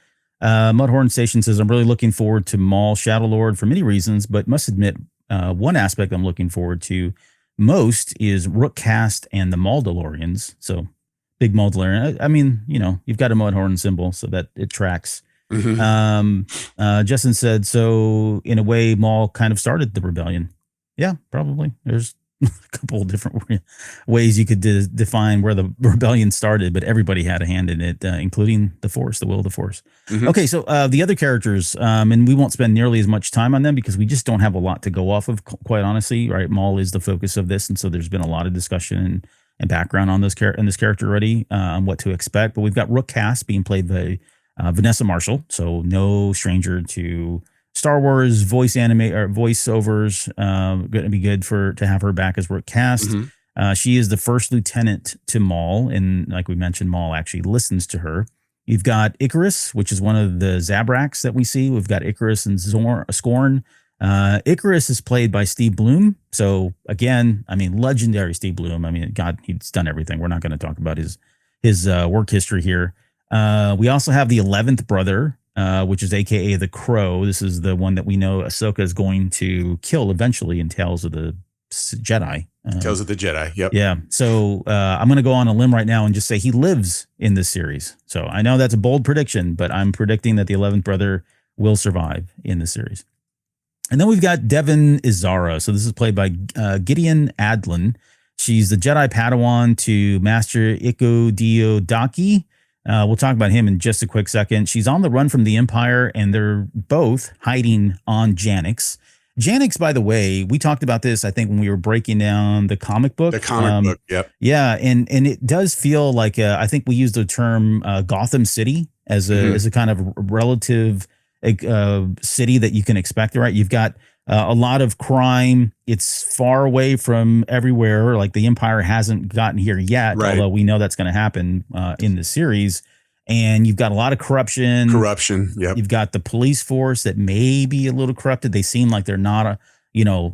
B: Mudhorn Station says, I'm really looking forward to Maul Shadow Lord for many reasons, but must admit, one aspect I'm looking forward to most is Rookcast and the Mauldalorians. So big Mauldalorian. I mean, you've got a Mudhorn symbol, so that it tracks. Mm-hmm. Justin said, so in a way, Maul kind of started the rebellion. Yeah, probably. There's a couple of different ways you could define where the rebellion started, but everybody had a hand in it, including the Force, the will of the Force. Mm-hmm. Okay, so the other characters, and we won't spend nearly as much time on them because we just don't have a lot to go off of, quite honestly, right? Maul is the focus of this, and so there's been a lot of discussion and background on this character already, on what to expect. But we've got Rookcast being played by Vanessa Marshall, so no stranger to Star Wars voiceovers. Going to be good to have her back as Rookcast. Mm-hmm. She is the first lieutenant to Maul, and like we mentioned, Maul actually listens to her. You've got Icarus, which is one of the Zabraks that we see. We've got Icarus and Scorn. Icarus is played by Steve Bloom. So again, I mean, legendary Steve Bloom. I mean, God, he's done everything. We're not going to talk about his work history here. We also have the 11th brother, which is AKA the Crow. This is the one that we know Ahsoka is going to kill eventually in Tales of the Jedi.
C: Tales of the Jedi. Yep.
B: Yeah. So I'm going to go on a limb right now and just say he lives in this series. So I know that's a bold prediction, but I'm predicting that the 11th brother will survive in the series. And then we've got Devin Izara. So this is played by Gideon Adlin. She's the Jedi Padawan to Master Iko Dio Daki. We'll talk about him in just a quick second. She's on the run from the Empire, and they're both hiding on Janix. Janix, by the way, we talked about this, I think, when we were breaking down the comic book.
C: The comic book, yep.
B: Yeah, and it does feel like, I think we used the term Gotham City as a kind of relative city that you can expect, right? You've got a lot of crime. It's far away from everywhere. Like the Empire hasn't gotten here yet, right, although we know that's going to happen in the series. And you've got a lot of corruption.
C: Yep.
B: You've got the police force that may be a little corrupted. They seem like they're not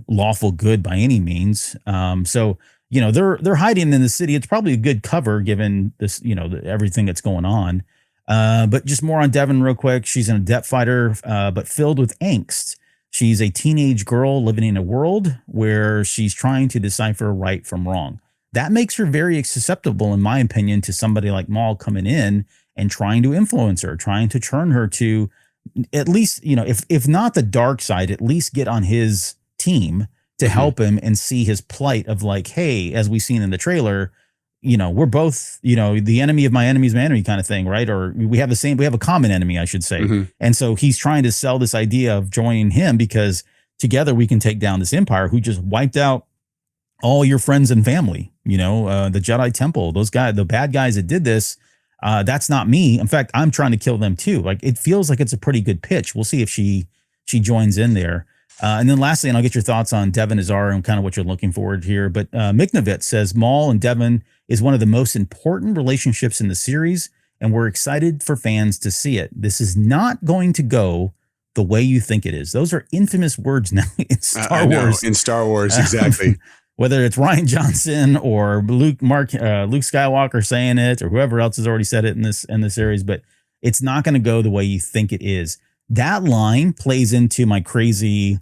B: lawful good by any means. So they're hiding in the city. It's probably a good cover given this, everything that's going on. But just more on Devin real quick. She's an adept fighter, but filled with angst. She's a teenage girl living in a world where she's trying to decipher right from wrong. That makes her very susceptible, in my opinion, to somebody like Maul coming in and trying to influence her, trying to turn her to at least, if not the dark side, at least get on his team to help him and see his plight of like, hey, as we've seen in the trailer, we're both, the enemy of my enemy is my enemy kind of thing, right? Or we have a common enemy, I should say. And so he's trying to sell this idea of joining him because together we can take down this empire who just wiped out all your friends and family, the Jedi Temple, those guys, the bad guys that did this. That's not me. In fact, I'm trying to kill them too. Like, it feels like it's a pretty good pitch. We'll see if she joins in there. And then lastly, and I'll get your thoughts on Devin Azara and kind of what you're looking forward here. But Miknovitz says Maul and Devin is one of the most important relationships in the series, and we're excited for fans to see it. This is not going to go the way you think it is. Those are infamous words now in Star Wars.
C: In Star Wars, exactly.
B: Whether it's Rian Johnson or Luke Skywalker saying it, or whoever else has already said it in the series, but it's not going to go the way you think it is. That line plays into my crazy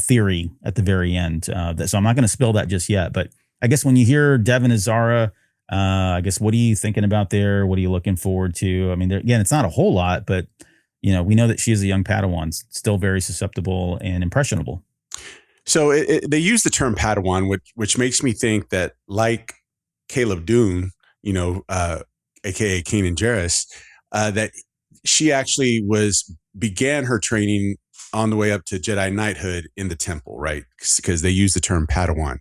B: theory at the very end. So I'm not going to spill that just yet. But I guess when you hear Devin Azara, I guess what are you thinking about there? What are you looking forward to? I mean, again, it's not a whole lot, but we know that she is a young Padawan, still very susceptible and impressionable.
C: So they use the term Padawan, which makes me think that, like Caleb Dune, aka Kanan Jarrus, that she actually began her training on the way up to Jedi knighthood in the temple, right? Because they use the term Padawan.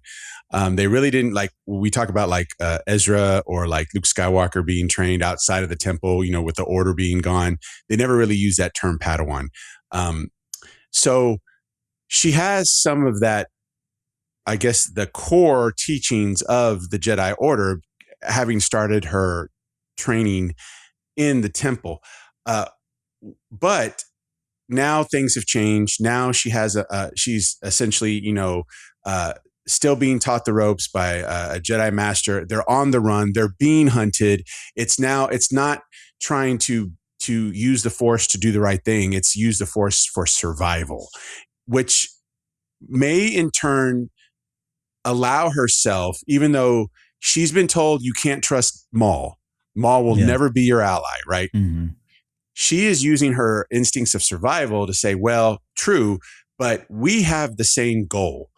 C: They really didn't, like we talk about, like Ezra or like Luke Skywalker being trained outside of the temple, with the order being gone. They never really use that term Padawan. So she has some of that, I guess, the core teachings of the Jedi Order, having started her training in the temple. But now things have changed. Now she has she's essentially, still being taught the ropes by a Jedi master. They're on the run. They're being hunted. It's not trying to use the Force to do the right thing. It's use the Force for survival, which may in turn allow herself, even though she's been told you can't trust Maul. Maul will never be your ally, right? Mm-hmm. She is using her instincts of survival to say, well, true, but we have the same goal.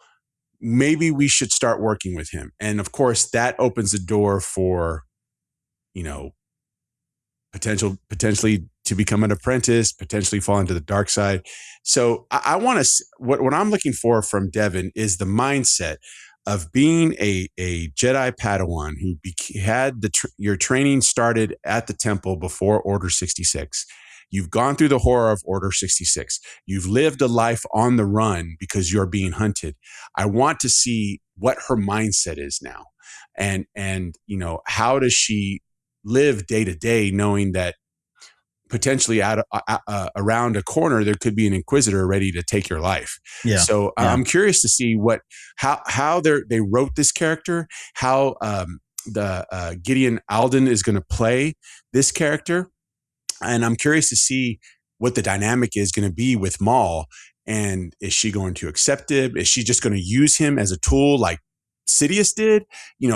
C: Maybe we should start working with him. And of course, that opens the door for, potentially to become an apprentice, potentially fall into the dark side. So I want to, what I'm looking for from Devin is the mindset of being a Jedi Padawan who had your training started at the temple before Order 66. You've gone through the horror of Order 66. You've lived a life on the run because you're being hunted. I want to see what her mindset is now. And how does she live day to day, knowing that potentially around a corner there could be an Inquisitor ready to take your life. Yeah. So I'm curious to see how they wrote this character, how the Gideon Alden is going to play this character, and I'm curious to see what the dynamic is going to be with Maul. And is she going to accept it? Is she just going to use him as a tool like Sidious did?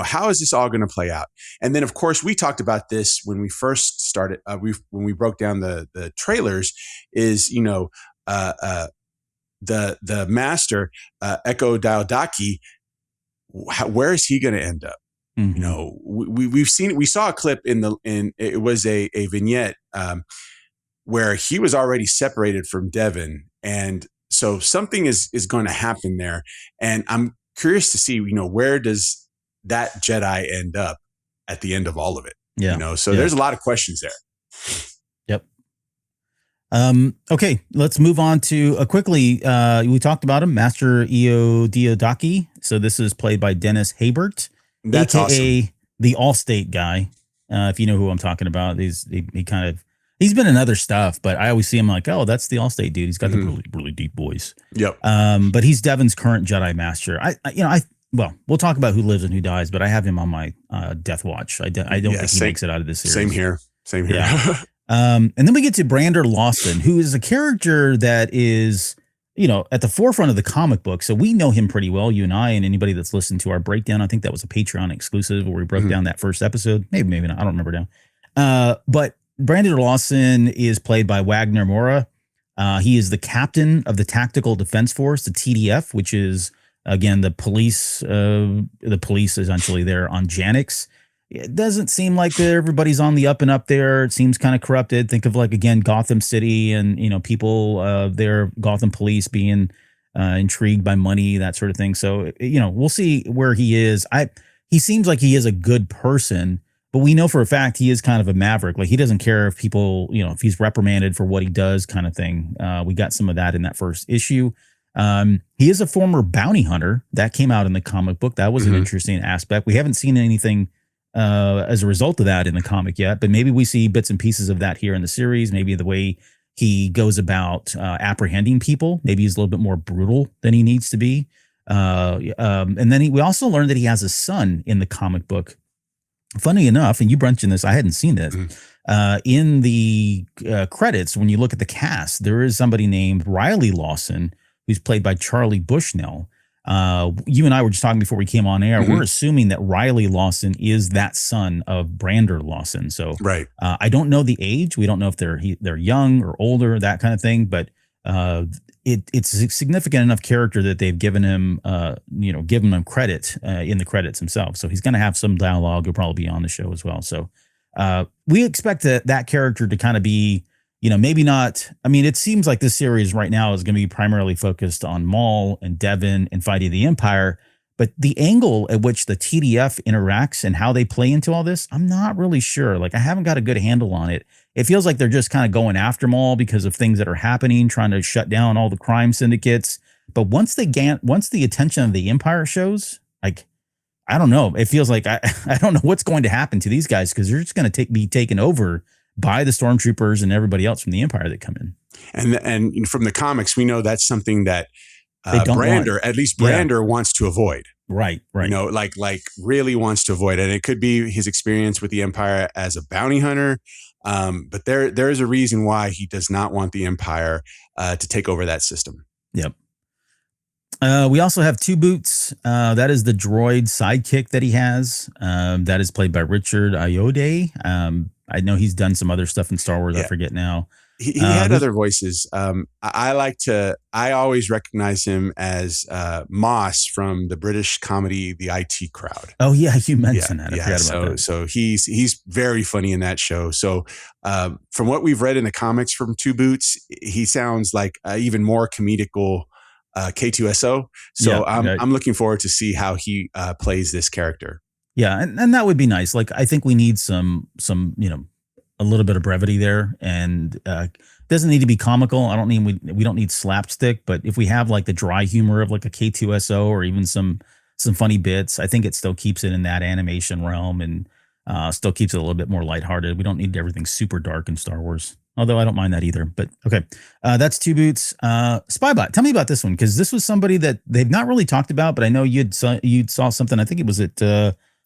C: How is this all going to play out? And then, of course, we talked about this when we first started. When we broke down the trailers, is the master Echo Daodaki. Where is he going to end up? Mm-hmm. We saw a clip it was a vignette where he was already separated from Devin, and so something is going to happen there, and I'm curious to see, where does that Jedi end up at the end of all of it? Yeah. So there's a lot of questions there.
B: Yep. Okay, let's move on to quickly. We talked about him, Master Io Diodaki. So this is played by Dennis Haybert,
C: That's
B: AKA
C: awesome.
B: The Allstate guy. If you know who I'm talking about, he's been in other stuff, but I always see him like, oh, that's the Allstate dude. He's got the really, really deep voice.
C: Yep.
B: But he's Devin's current Jedi Master. well, we'll talk about who lives and who dies, but I have him on my death watch. I don't think he makes it out of this series.
C: Same here.
B: Yeah. And then we get to Brander Lawson, who is a character that is, at the forefront of the comic book. So we know him pretty well, you and I, and anybody that's listened to our breakdown. I think that was a Patreon exclusive where we broke down that first episode. Maybe not. I don't remember now. But Brander Lawson is played by Wagner Moura. He is the captain of the Tactical Defense Force, the TDF, which is, again, the police essentially there on Janix. It doesn't seem like everybody's on the up and up there. It seems kind of corrupted. Think of again, Gotham City and, people there, Gotham police being intrigued by money, that sort of thing. So, we'll see where he is. He seems like he is a good person, but we know for a fact he is kind of a maverick. Like he doesn't care if people, if he's reprimanded for what he does kind of thing. We got some of that in that first issue. He is a former bounty hunter. That came out in the comic book. That was an interesting aspect. We haven't seen anything as a result of that in the comic yet, but maybe we see bits and pieces of that here in the series. Maybe the way he goes about apprehending people, maybe he's a little bit more brutal than he needs to be. And then we also learned that he has a son in the comic book. Funny enough, and you mentioned this, I hadn't seen this. In the credits, when you look at the cast, there is somebody named Riley Lawson, who's played by Charlie Bushnell. You and I were just talking before we came on air. We're assuming that Riley Lawson is that son of Brander Lawson. So
C: right.
B: I don't know the age. We don't know if they're young or older, that kind of thing. But it's a significant enough character that they've given him, given him credit in the credits himself. So he's going to have some dialogue. He'll probably be on the show as well. So we expect that character to kind of be, maybe not. I mean, it seems like this series right now is going to be primarily focused on Maul and Devin and fighting the Empire. But the angle at which the TDF interacts and how they play into all this, I'm not really sure. Like, I haven't got a good handle on it. It feels like they're just kind of going after Maul because of things that are happening, trying to shut down all the crime syndicates. But once the attention of the Empire shows, like, I don't know. It feels like I don't know what's going to happen to these guys because they're just going to be taken over by the stormtroopers and everybody else from the Empire that come in.
C: And from the comics, we know that's something that Brander wants to avoid.
B: Right.
C: Like really wants to avoid it. And it could be his experience with the Empire as a bounty hunter. But there is a reason why he does not want the Empire to take over that system.
B: Yep. We also have Two Boots. That is the droid sidekick that he has. That is played by Richard Ayoade. I know he's done some other stuff in Star Wars. Yeah. I forget now.
C: He had other voices. I always recognize him as Moss from the British comedy The IT Crowd.
B: Oh yeah, you mentioned that. I forgot about that.
C: So he's very funny in that show. So from what we've read in the comics from Two Boots, he sounds like even more comedical K2SO. So I'm looking forward to see how he plays this character.
B: Yeah, and that would be nice. Like, I think we need some a little bit of brevity there, and doesn't need to be comical. We don't need slapstick, but if we have like the dry humor of like a K2SO or even some funny bits, I think it still keeps it in that animation realm and still keeps it a little bit more lighthearted. We don't need everything super dark in Star Wars, although I don't mind that either. But okay, that's Two Boots. Spybot, tell me about this one, because this was somebody that they've not really talked about, but I know you'd saw something. I think it was at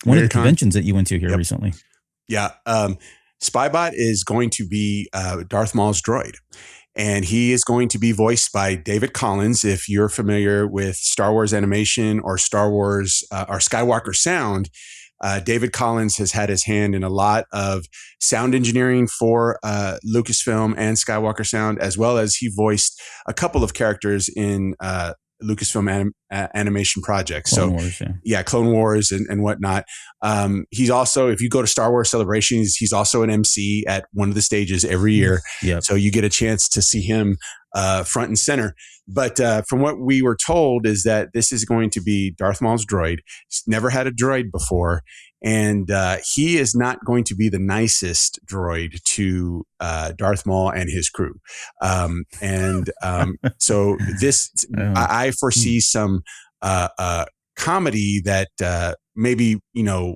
B: one of the conventions that you went to here recently.
C: Yeah. Spybot is going to be Darth Maul's droid, and he is going to be voiced by David Collins. If you're familiar with Star Wars animation or Star Wars or Skywalker sound, David Collins has had his hand in a lot of sound engineering for Lucasfilm and Skywalker sound, as well as he voiced a couple of characters in Lucasfilm animation projects.
B: Clone Wars,
C: Clone Wars and whatnot. He's also, if you go to Star Wars Celebrations, he's also an MC at one of the stages every year.
B: Yep.
C: So you get a chance to see him front and center. But from what we were told is that this is going to be Darth Maul's droid. He's never had a droid before. And he is not going to be the nicest droid to Darth Maul and his crew. So this, I foresee some comedy that maybe, in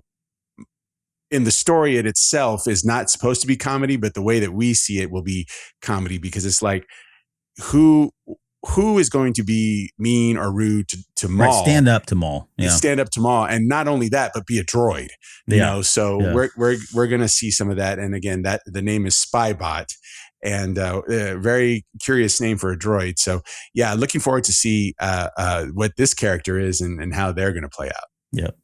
C: the story in itself is not supposed to be comedy, but the way that we see it will be comedy, because it's like, who who is going to be mean or rude to Maul?
B: Right, stand up to Maul. Yeah.
C: Stand up to Maul, and not only that, but be a droid. You know, so we're gonna see some of that. And again, that the name is Spybot, and a very curious name for a droid. So yeah, looking forward to see what this character is and how they're gonna play out.
B: Yep.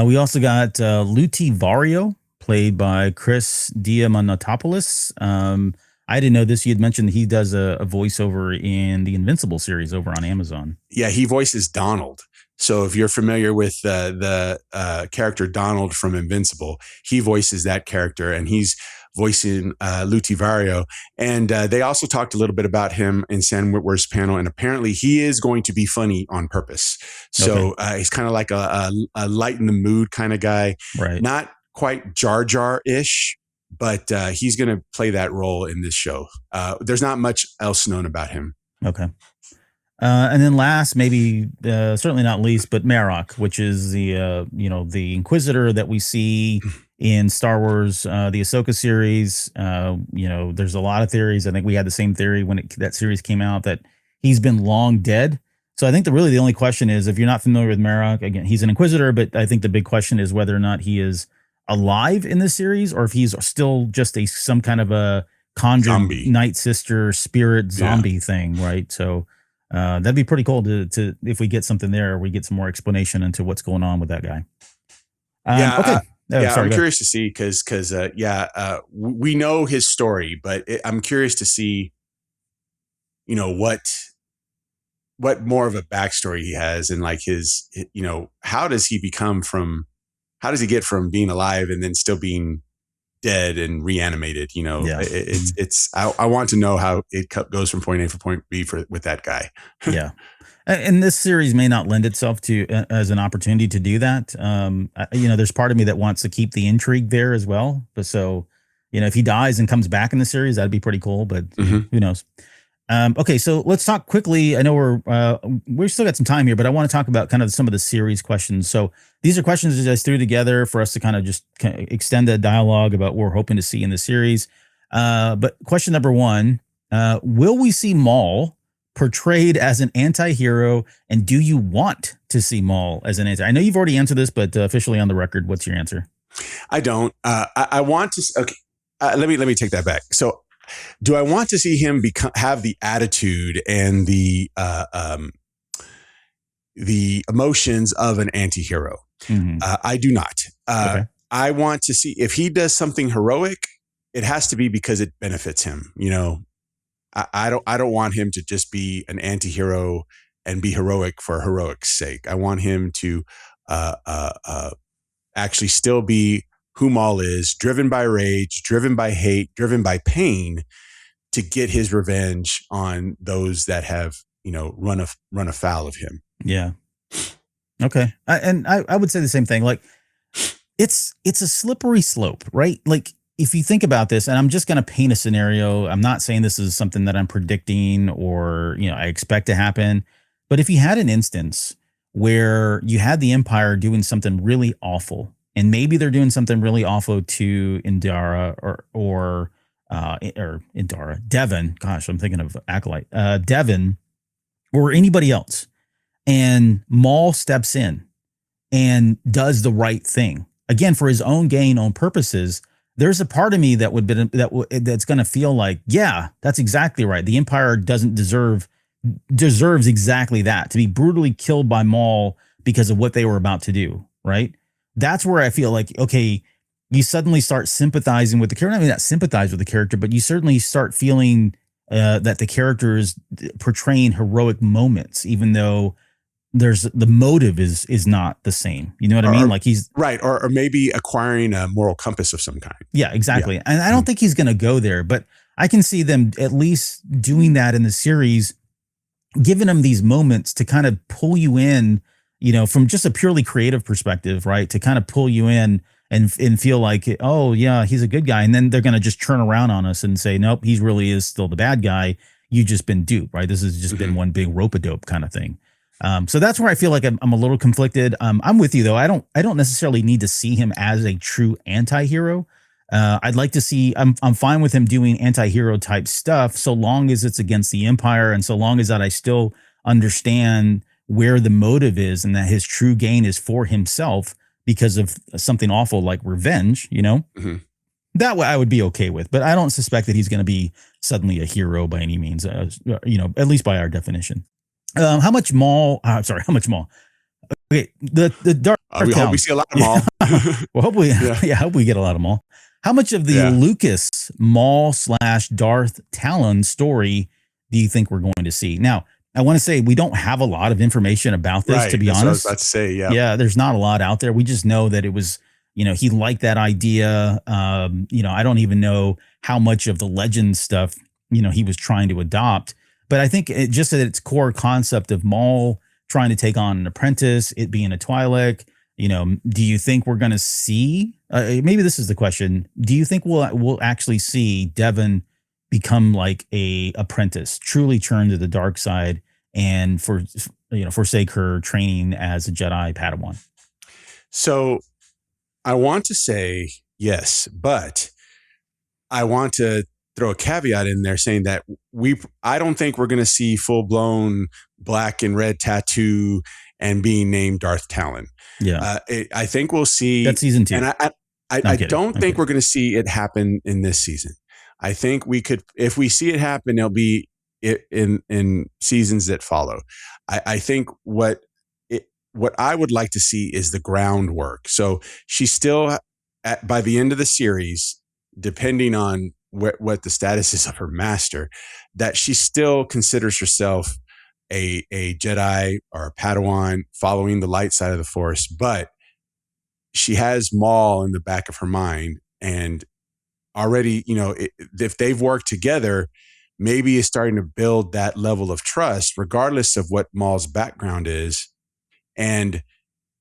B: We also got Luti Vario, played by Chris Diamantopoulos. I didn't know this. You had mentioned he does a voiceover in the Invincible series over on Amazon.
C: Yeah, he voices Donald. So if you're familiar with the character Donald from Invincible, he voices that character, and he's voicing Luti Vario. And they also talked a little bit about him in Sam Witwer's panel, and apparently he is going to be funny on purpose. So he's kind of like a lighten the mood kind of guy.
B: Right.
C: Not quite Jar Jar-ish, but he's going to play that role in this show. There's not much else known about him.
B: Okay. And then last, maybe certainly not least, but Marok, which is the the Inquisitor that we see in Star Wars, the Ahsoka series. There's a lot of theories. I think we had the same theory when that series came out, that he's been long dead. So I think the only question is, if you're not familiar with Marok, again, he's an Inquisitor, but I think the big question is whether or not he is alive in this series, or if he's still just some kind of a conjured Night Sister spirit zombie thing, right? So that'd be pretty cool to if we get something there, we get some more explanation into what's going on with that guy. Okay.
C: I'm curious to see because we know his story, but I'm curious to see, what more of a backstory he has, and like his, how does he get from being alive and then still being dead and reanimated? I want to know how it goes from point A to point B with that guy.
B: Yeah. And this series may not lend itself to as an opportunity to do that. There's part of me that wants to keep the intrigue there as well. But so, if he dies and comes back in the series, that'd be pretty cool, but who knows? Okay, so let's talk quickly. I know we're still got some time here, but I want to talk about kind of some of the series questions. So these are questions that I threw together for us to kind of just extend the dialogue about what we're hoping to see in the series. But question number one, will we see Maul portrayed as an anti-hero, and do you want to see Maul as an anti? I know you've already answered this, but officially on the record, what's your answer?
C: I don't. I want to. Okay, let me take that back. So, do I want to see him have the attitude and the emotions of an anti-hero? Mm-hmm. I do not. Okay. I want to see if he does something heroic, it has to be because it benefits him. I don't want him to just be an anti-hero and be heroic for heroic's sake. I want him to actually still be who Maul is, driven by rage, driven by hate, driven by pain, to get his revenge on those that have, run afoul of him.
B: Yeah. Okay. I would say the same thing. Like, it's a slippery slope, right? Like, if you think about this, and I'm just going to paint a scenario, I'm not saying this is something that I'm predicting or, I expect to happen. But if you had an instance where you had the Empire doing something really awful, and maybe they're doing something really awful to Indara or Indara, Devon. Gosh, I'm thinking of Acolyte, Devon, or anybody else. And Maul steps in and does the right thing again for his own gain, own purposes. There's a part of me that that's going to feel like, yeah, that's exactly right. The Empire deserves exactly that, to be brutally killed by Maul because of what they were about to do. Right. That's where I feel like, okay, you suddenly start sympathizing with the character. I mean, not sympathize with the character, but you certainly start feeling that the character is portraying heroic moments, even though the motive is not the same. You know what I mean? Like he's
C: right. Or maybe acquiring a moral compass of some kind.
B: Yeah, exactly. Yeah. And I don't think he's going to go there, but I can see them at least doing that in the series, giving them these moments to kind of pull you in, from just a purely creative perspective, right? To kind of pull you in and feel like, oh yeah, he's a good guy. And then they're going to just turn around on us and say, nope, he really is still the bad guy. You've just been duped, right? This has just been one big rope-a-dope kind of thing. So that's where I feel like I'm a little conflicted. I'm with you though. I don't necessarily need to see him as a true anti-hero. I'd like to see. I'm fine with him doing anti-hero type stuff, so long as it's against the Empire, and so long as that I still understand where the motive is, and that his true gain is for himself because of something awful like revenge.
C: Mm-hmm.
B: That way I would be okay with. But I don't suspect that he's going to be suddenly a hero by any means. At least by our definition. How much Maul? Sorry, how much Maul? Okay, the Dark.
C: We hope we see a lot of Maul.
B: Well, hopefully, I hope we get a lot of Maul. How much of the Lucas Maul / Darth Talon story do you think we're going to see? Now, I want to say we don't have a lot of information about this, to be honest.
C: What I was about to say,
B: yeah, there's not a lot out there. We just know that it was, he liked that idea. I don't even know how much of the legend stuff, he was trying to adopt. But I think just at its core concept of Maul trying to take on an apprentice, it being a Twi'lek, do you think we're going to see, maybe this is the question, do you think we'll actually see Devon become like a apprentice, truly turn to the dark side and forsake her training as a Jedi Padawan?
C: So I want to say yes, but I want to throw a caveat in there saying that I don't think we're going to see full blown black and red tattoo and being named Darth Talon.
B: Yeah.
C: I think we'll see
B: that's season 2.
C: And I don't think we're going to see it happen in this season. I think we could, if we see it happen, it'll be in seasons that follow. I think what I would like to see is the groundwork. So she's still by the end of the series, depending on what the status is of her master, that she still considers herself a Jedi or a Padawan following the light side of the Force, but she has Maul in the back of her mind, and already, if they've worked together, maybe it's starting to build that level of trust, regardless of what Maul's background is, and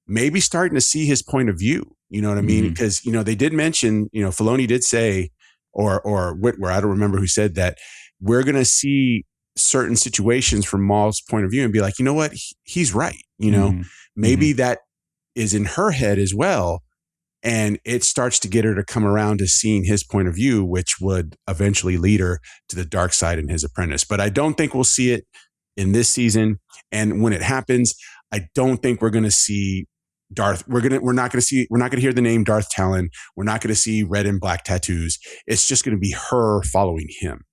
C: maybe starting to see his point of view. You know what I mean? Because, they did mention, Filoni did say, or Whitwer, I don't remember who said that, we're going to see certain situations from Maul's point of view and be like, you know what? He's right. Maybe that is in her head as well. And it starts to get her to come around to seeing his point of view, which would eventually lead her to the dark side in his apprentice. But I don't think we'll see it in this season. And when it happens, I don't think we're going to see Darth. We're not going to hear the name Darth Talon. We're not going to see red and black tattoos. It's just going to be her following him.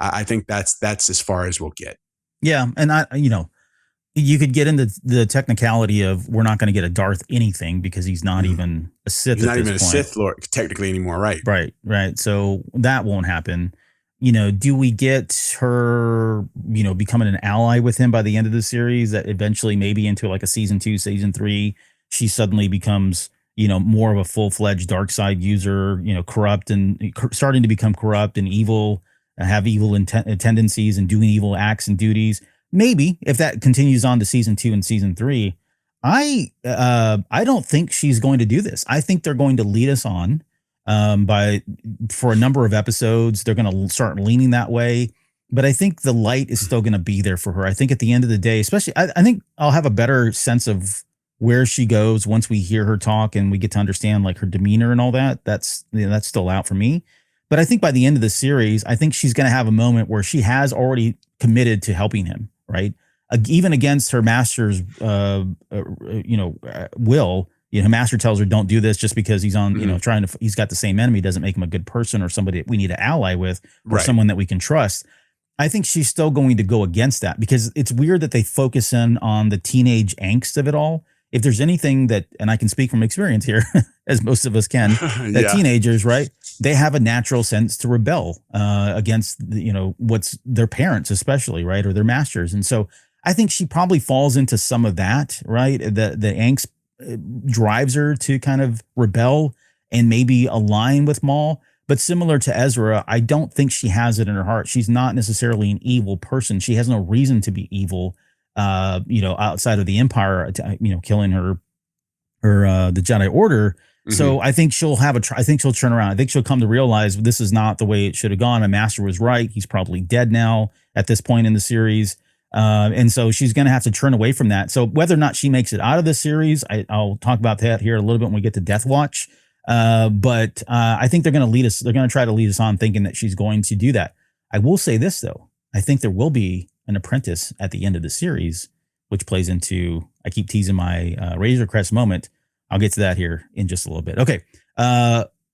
C: I think that's as far as we'll get.
B: Yeah. And you could get into the technicality of we're not going to get a Darth anything because he's not even a Sith.
C: He's not even a Sith Lord technically anymore. Right.
B: Right. So that won't happen. Do we get her, becoming an ally with him by the end of the series, that eventually maybe into like a season 2, season 3, she suddenly becomes, more of a full-fledged dark side user, corrupt and starting to become corrupt and evil, have evil tendencies and doing evil acts and duties. Maybe if that continues on to season 2 and season 3, I don't think she's going to do this. I think they're going to lead us on for a number of episodes. They're going to start leaning that way. But I think the light is still going to be there for her. I think at the end of the day, especially, I think I'll have a better sense of where she goes once we hear her talk and we get to understand like her demeanor and all that. That's still out for me. But I think by the end of the series, I think she's going to have a moment where she has already committed to helping him, right? Even against her master's, will. Her master tells her don't do this just because he's on, he's got the same enemy doesn't make him a good person or somebody that we need to ally with or someone that we can trust. I think she's still going to go against that because it's weird that they focus in on the teenage angst of it all. If there's anything that, and I can speak from experience here, as most of us can, that teenagers, right, they have a natural sense to rebel against, what's their parents, especially, right, or their masters. And so I think she probably falls into some of that, right? The angst drives her to kind of rebel and maybe align with Maul. But similar to Ezra, I don't think she has it in her heart. She's not necessarily an evil person. She has no reason to be evil, outside of the Empire, killing the Jedi Order. So I think she'll I think she'll turn around. I think she'll come to realize this is not the way it should have gone. My master was right. He's probably dead now at this point in the series. And so she's going to have to turn away from that. So whether or not she makes it out of the series, I'll talk about that here a little bit when we get to Death Watch. But I think they're going to lead us. They're going to try to lead us on thinking that she's going to do that. I will say this, though. I think there will be an apprentice at the end of the series, which plays into, I keep teasing my Razor Crest moment. I'll get to that here in just a little bit. Okay.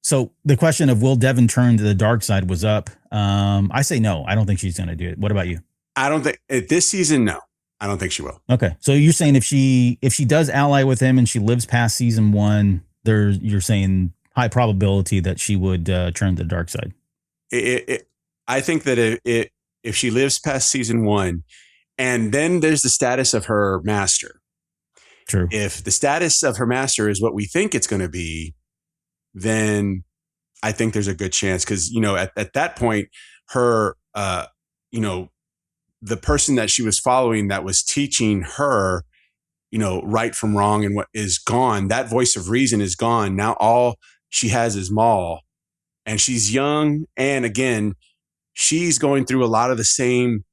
B: So the question of will Devin turn to the dark side was up. I say no. I don't think she's going to do it. What about you?
C: I don't think this season. No, I don't think she will.
B: Okay. So you're saying if she does ally with him and she lives past season 1, you're saying high probability that she would turn to the dark side.
C: I think that if she lives past season 1, and then there's the status of her master.
B: True.
C: If the status of her master is what we think it's going to be, then I think there's a good chance, because, at that point, her, the person that she was following that was teaching her, right from wrong and what is gone, that voice of reason is gone. Now all she has is Maul, and she's young. And again, she's going through a lot of the same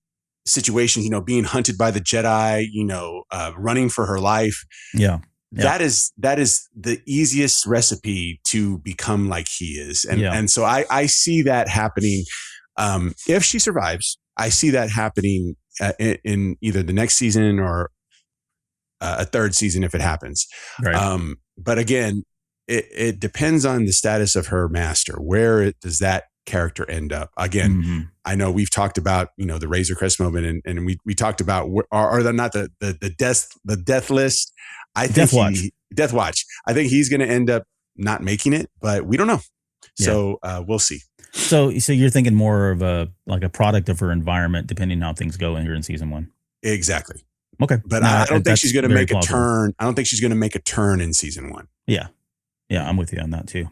C: situations, being hunted by the Jedi, running for her life.
B: Yeah.
C: That is the easiest recipe to become like he is. And so I see that happening. If she survives, I see that happening in either the next season or a third season if it happens.
B: Right.
C: But again, it depends on the status of her master. Where does that character end up? Again, I know we've talked about, the Razor Crest moment, and we talked about are they not the death list? I think Death Watch. I think he's going to end up not making it, but we don't know. So we'll see.
B: So you're thinking more of a product of her environment, depending on how things go here in season 1.
C: Exactly.
B: Okay.
C: But I don't think she's going to make a turn. I don't think she's going to make a turn in season 1.
B: Yeah. Yeah. I'm with you on that too.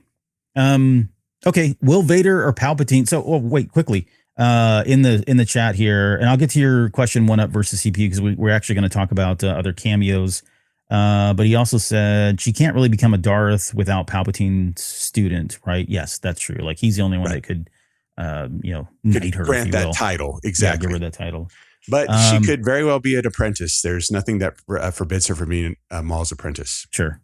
B: Okay. Will Vader or Palpatine? So wait, quickly, in the chat here, and I'll get to your question 1UP versus CPU, because we're actually going to talk about other cameos. But he also said she can't really become a Darth without Palpatine's student, right? Yes, that's true. Like, he's the only one that could, knight her,
C: grant that title. Exactly.
B: Yeah, give her that title.
C: But she could very well be an apprentice. There's nothing that forbids her from being Maul's apprentice.
B: Sure.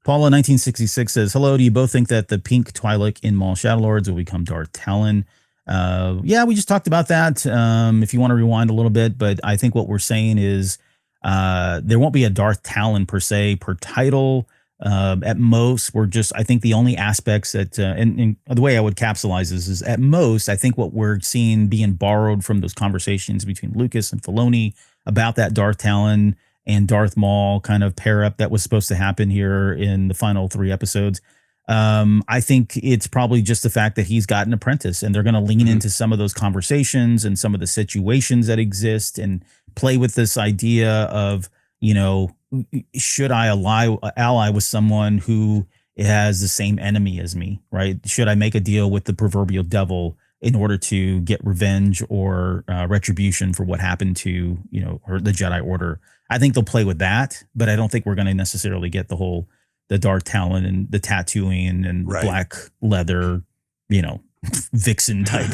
B: Paula 1966 says, hello, do you both think that the pink Twi'lek in Maul Shadow Lords will become Darth Talon? Yeah, we just talked about that. If you want to rewind a little bit, but I think what we're saying is there won't be a Darth Talon per se per title. At most, I think the only aspects that, and the way I would capsulize this is, at most, I think what we're seeing being borrowed from those conversations between Lucas and Filoni about that Darth Talon and Darth Maul kind of pair up that was supposed to happen here in the final 3 episodes. I think it's probably just the fact that he's got an apprentice, and they're going to lean into some of those conversations and some of the situations that exist and play with this idea of, should I ally with someone who has the same enemy as me, right? Should I make a deal with the proverbial devil in order to get revenge or retribution for what happened to, the Jedi Order? I think they'll play with that, but I don't think we're going to necessarily get the Darth Talon and the tattooing and black leather, vixen type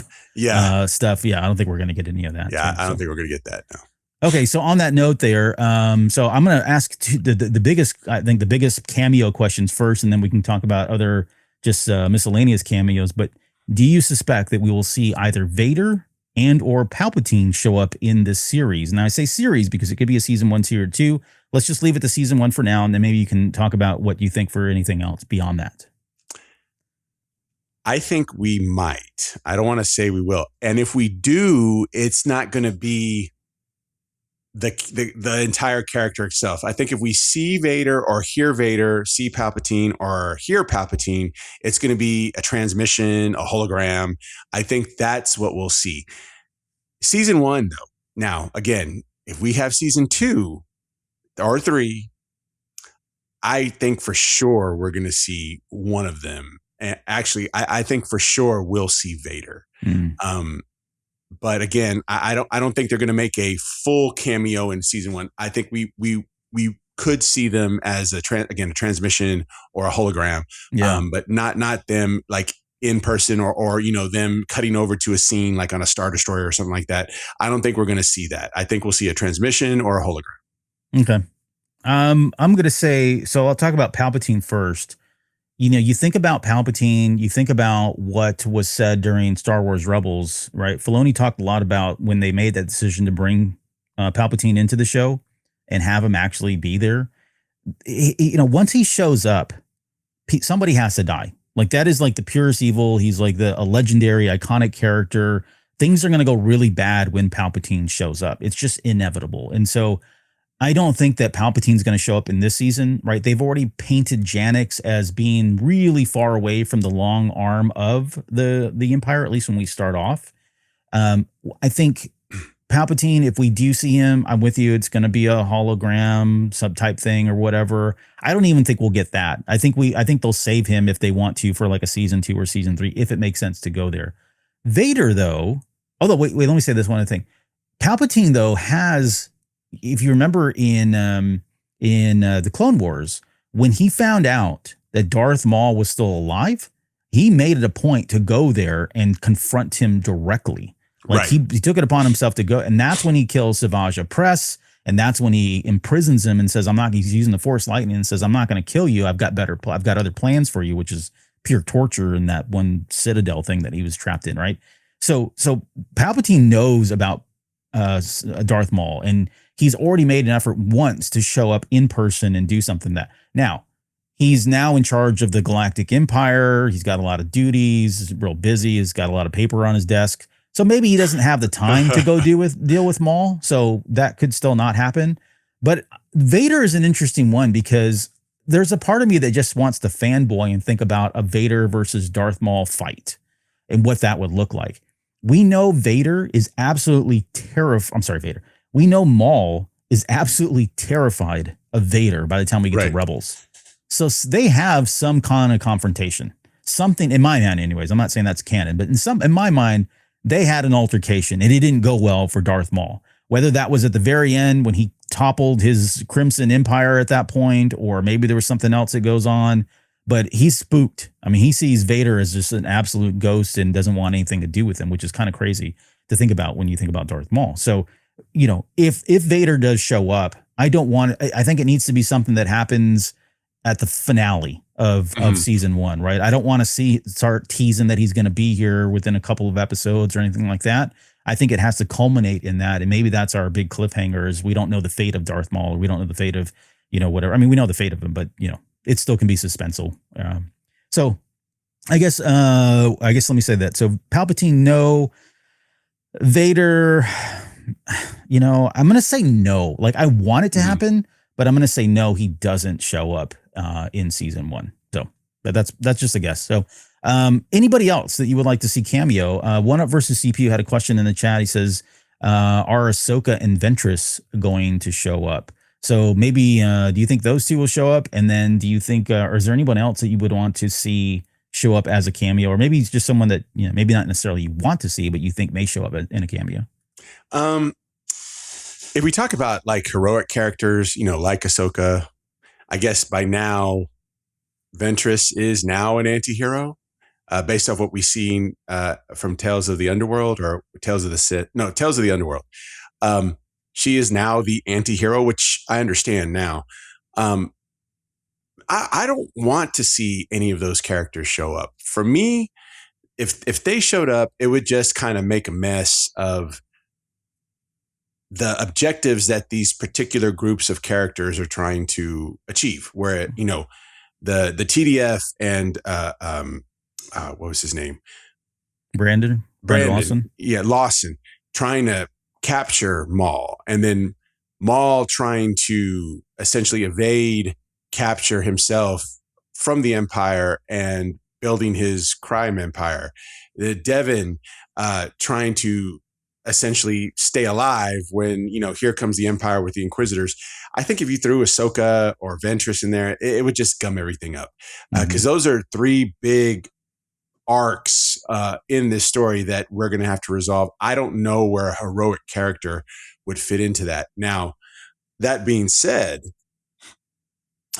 B: stuff. Yeah, I don't think we're going to get any of that.
C: Yeah, I don't think we're going to get that, no.
B: Okay, so on that note there, so I'm going to ask the biggest cameo questions first, and then we can talk about other just miscellaneous cameos. But do you suspect that we will see either Vader and or Palpatine show up in this series? Now, I say series because it could be a season 1, season 2. Let's just leave it to season 1 for now, and then maybe you can talk about what you think for anything else beyond that.
C: I think we might. I don't want to say we will. And if we do, it's not going to be the entire character itself. I think if we see Vader or hear Vader, see Palpatine or hear Palpatine, it's going to be a transmission, a hologram. I think that's what we'll see. Season 1, though. Now, again, if we have season 2 or 3, I think for sure we're going to see one of them. And actually, I think for sure we'll see Vader. But again, I don't think they're going to make a full cameo in season 1. I think we could see them as a transmission or a hologram. Yeah. But not them like in person or them cutting over to a scene like on a Star Destroyer or something like that. I don't think we're going to see that. I think we'll see a transmission or a hologram.
B: Okay. I'm going to say, so I'll talk about Palpatine first. you think about Palpatine, you think about what was said during Star Wars Rebels, right? Filoni talked a lot about when they made that decision to bring Palpatine into the show and have him actually be there. Once he shows up, somebody has to die. Like that is like the purest evil. He's like a legendary, iconic character. Things are going to go really bad when Palpatine shows up. It's just inevitable. And so I don't think that Palpatine's going to show up in this season, right? They've already painted Janix as being really far away from the long arm of the Empire, at least when we start off. I think Palpatine, if we do see him, I'm with you. It's going to be a hologram subtype thing or whatever. I don't even think we'll get that. I think they'll save him if they want to for like a season 2 or season 3, if it makes sense to go there. Vader, though, although wait, let me say this one other thing. Palpatine, though, has, if you remember in the Clone Wars, when he found out that Darth Maul was still alive, he made it a point to go there and confront him directly. Like he took it upon himself to go, and that's when he kills Savage Opress, and that's when he imprisons him and says, he's using the Force lightning and says, I'm not going to kill you. I've got other plans for you, which is pure torture in that one Citadel thing that he was trapped in, right? So Palpatine knows about Darth Maul, and he's already made an effort once to show up in person and do something that now he's now in charge of the Galactic Empire. He's got a lot of duties, he's real busy. He's got a lot of paper on his desk. So maybe he doesn't have the time to go deal with Maul. So that could still not happen. But Vader is an interesting one because there's a part of me that just wants to fanboy and think about a Vader versus Darth Maul fight and what that would look like. We know Vader is absolutely terrified. I'm sorry, Vader. We know Maul is absolutely terrified of Vader by the time we get to Rebels. So they have some kind of confrontation. Something in my mind, anyways. I'm not saying that's canon, but in my mind, they had an altercation and it didn't go well for Darth Maul. Whether that was at the very end when he toppled his Crimson Empire at that point, or maybe there was something else that goes on, but he's spooked. I mean, he sees Vader as just an absolute ghost and doesn't want anything to do with him, which is kind of crazy to think about when you think about Darth Maul. So, if Vader does show up, I think it needs to be something that happens at the finale of season 1, right? I don't want to start teasing that he's going to be here within a couple of episodes or anything like that. I think it has to culminate in that. And maybe that's our big cliffhanger is we don't know the fate of Darth Maul, or we don't know the fate of, whatever. I mean, we know the fate of him, but it still can be suspenseful. So I guess let me say that. So Palpatine, no. Vader, I'm going to say no. Like I want it to happen, but I'm going to say no, he doesn't show up in season 1. So that's just a guess. So anybody else that you would like to see cameo? One Up versus CPU had a question in the chat. He says, are Ahsoka and Ventress going to show up? So maybe do you think those two will show up? And then do you think, or is there anyone else that you would want to see show up as a cameo? Or maybe it's just someone that, maybe not necessarily you want to see, but you think may show up in a cameo?
C: If we talk about like heroic characters, like Ahsoka, I guess by now, Ventress is now an anti-hero based off what we've seen from Tales of the Underworld or Tales of the Sith. No, Tales of the Underworld. She is now the anti-hero, which I understand now. I don't want to see any of those characters show up. For me, if they showed up, it would just kind of make a mess of the objectives that these particular groups of characters are trying to achieve. Where the TDF and what was his name?
B: Brandon Lawson.
C: Yeah, Lawson trying to capture Maul, and then Maul trying to essentially evade capture himself from the Empire and building his crime empire. The Devin trying to essentially stay alive when, here comes the Empire with the Inquisitors. I think if you threw Ahsoka or Ventress in there, it would just gum everything up. Because those are 3 big arcs in this story that we're going to have to resolve. I don't know where a heroic character would fit into that. Now, that being said,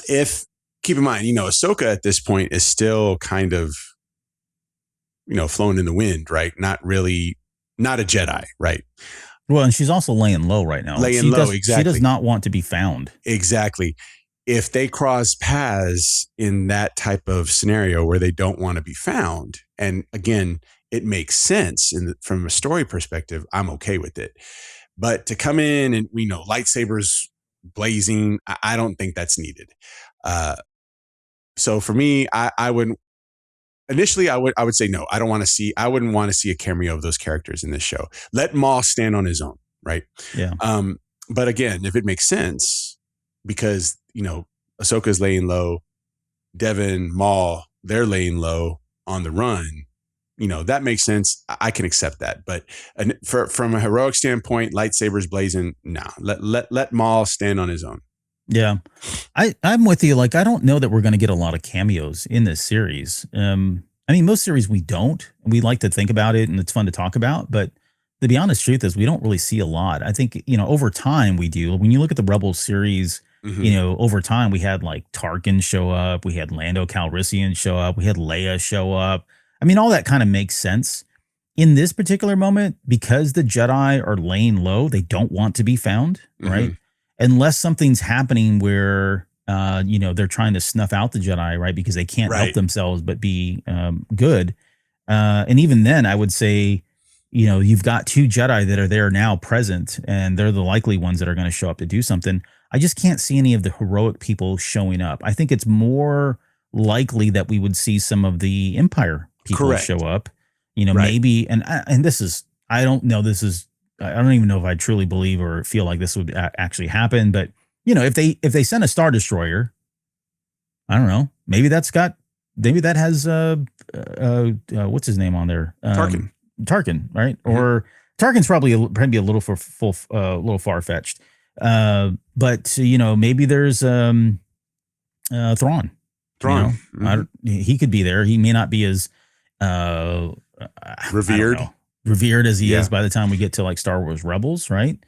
C: keep in mind, Ahsoka at this point is still kind of, flowing in the wind, right? Not a Jedi, right?
B: Well, and she's also laying low right now.
C: Exactly.
B: She does not want to be found.
C: Exactly. if they cross paths in that type of scenario where they don't want to be found, and again, it makes sense from a story perspective, I'm okay with it. But to come in and we know lightsabers blazing, I don't think that's needed. So for me, I would initially I would say no. I wouldn't want to see a cameo of those characters in this show. Let Maul stand on his own, right?
B: Yeah.
C: But again, if it makes sense, because Ahsoka's laying low, Devin, Maul, they're laying low on the run. That makes sense. I can accept that. But from a heroic standpoint, lightsabers blazing, nah. Let Maul stand on his own.
B: Yeah, I'm with you. Like, I don't know that we're going to get a lot of cameos in this series. I mean, most series we don't. We like to think about it, and it's fun to talk about. But to be honest, truth is, we don't really see a lot. I think over time we do. When you look at the Rebels series, over time we had like Tarkin show up, we had Lando Calrissian show up, we had Leia show up. I mean, all that kind of makes sense. In this particular moment, because the Jedi are laying low, they don't want to be found, right? Unless something's happening where, they're trying to snuff out the Jedi, right? Because they can't help themselves but be good. And even then, I would say, you've got two Jedi that are there now present, and they're the likely ones that are going to show up to do something. I just can't see any of the heroic people showing up. I think it's more likely that we would see some of the Empire people show up, maybe. And this is, I don't know. I don't even know if I truly believe or feel like this would actually happen. But, if they send a Star Destroyer, I don't know. Maybe that has, what's his name on there? Tarkin, right? Or Tarkin's probably a little little far fetched. But maybe there's Thrawn. He could be there. He may not be as revered as he is by the time we get to like Star Wars Rebels, right?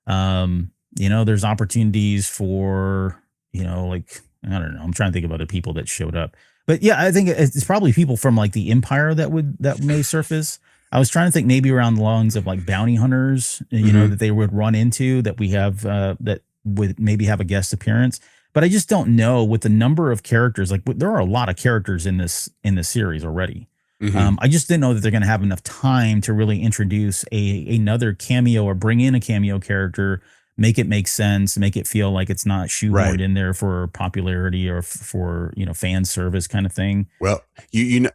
B: There's opportunities for like, I don't know. I'm trying to think of other people that showed up, but yeah, I think it's probably people from like the Empire that may surface. I was trying to think maybe around the lines of like bounty hunters, that they would run into, that we have that would maybe have a guest appearance. But I just don't know with the number of characters. Like, there are a lot of characters in this series already. I just didn't know that they're going to have enough time to really introduce another cameo or bring in a cameo character, make it make sense, make it feel like it's not shoehorned in there for popularity or for fan service kind of thing.
C: Well,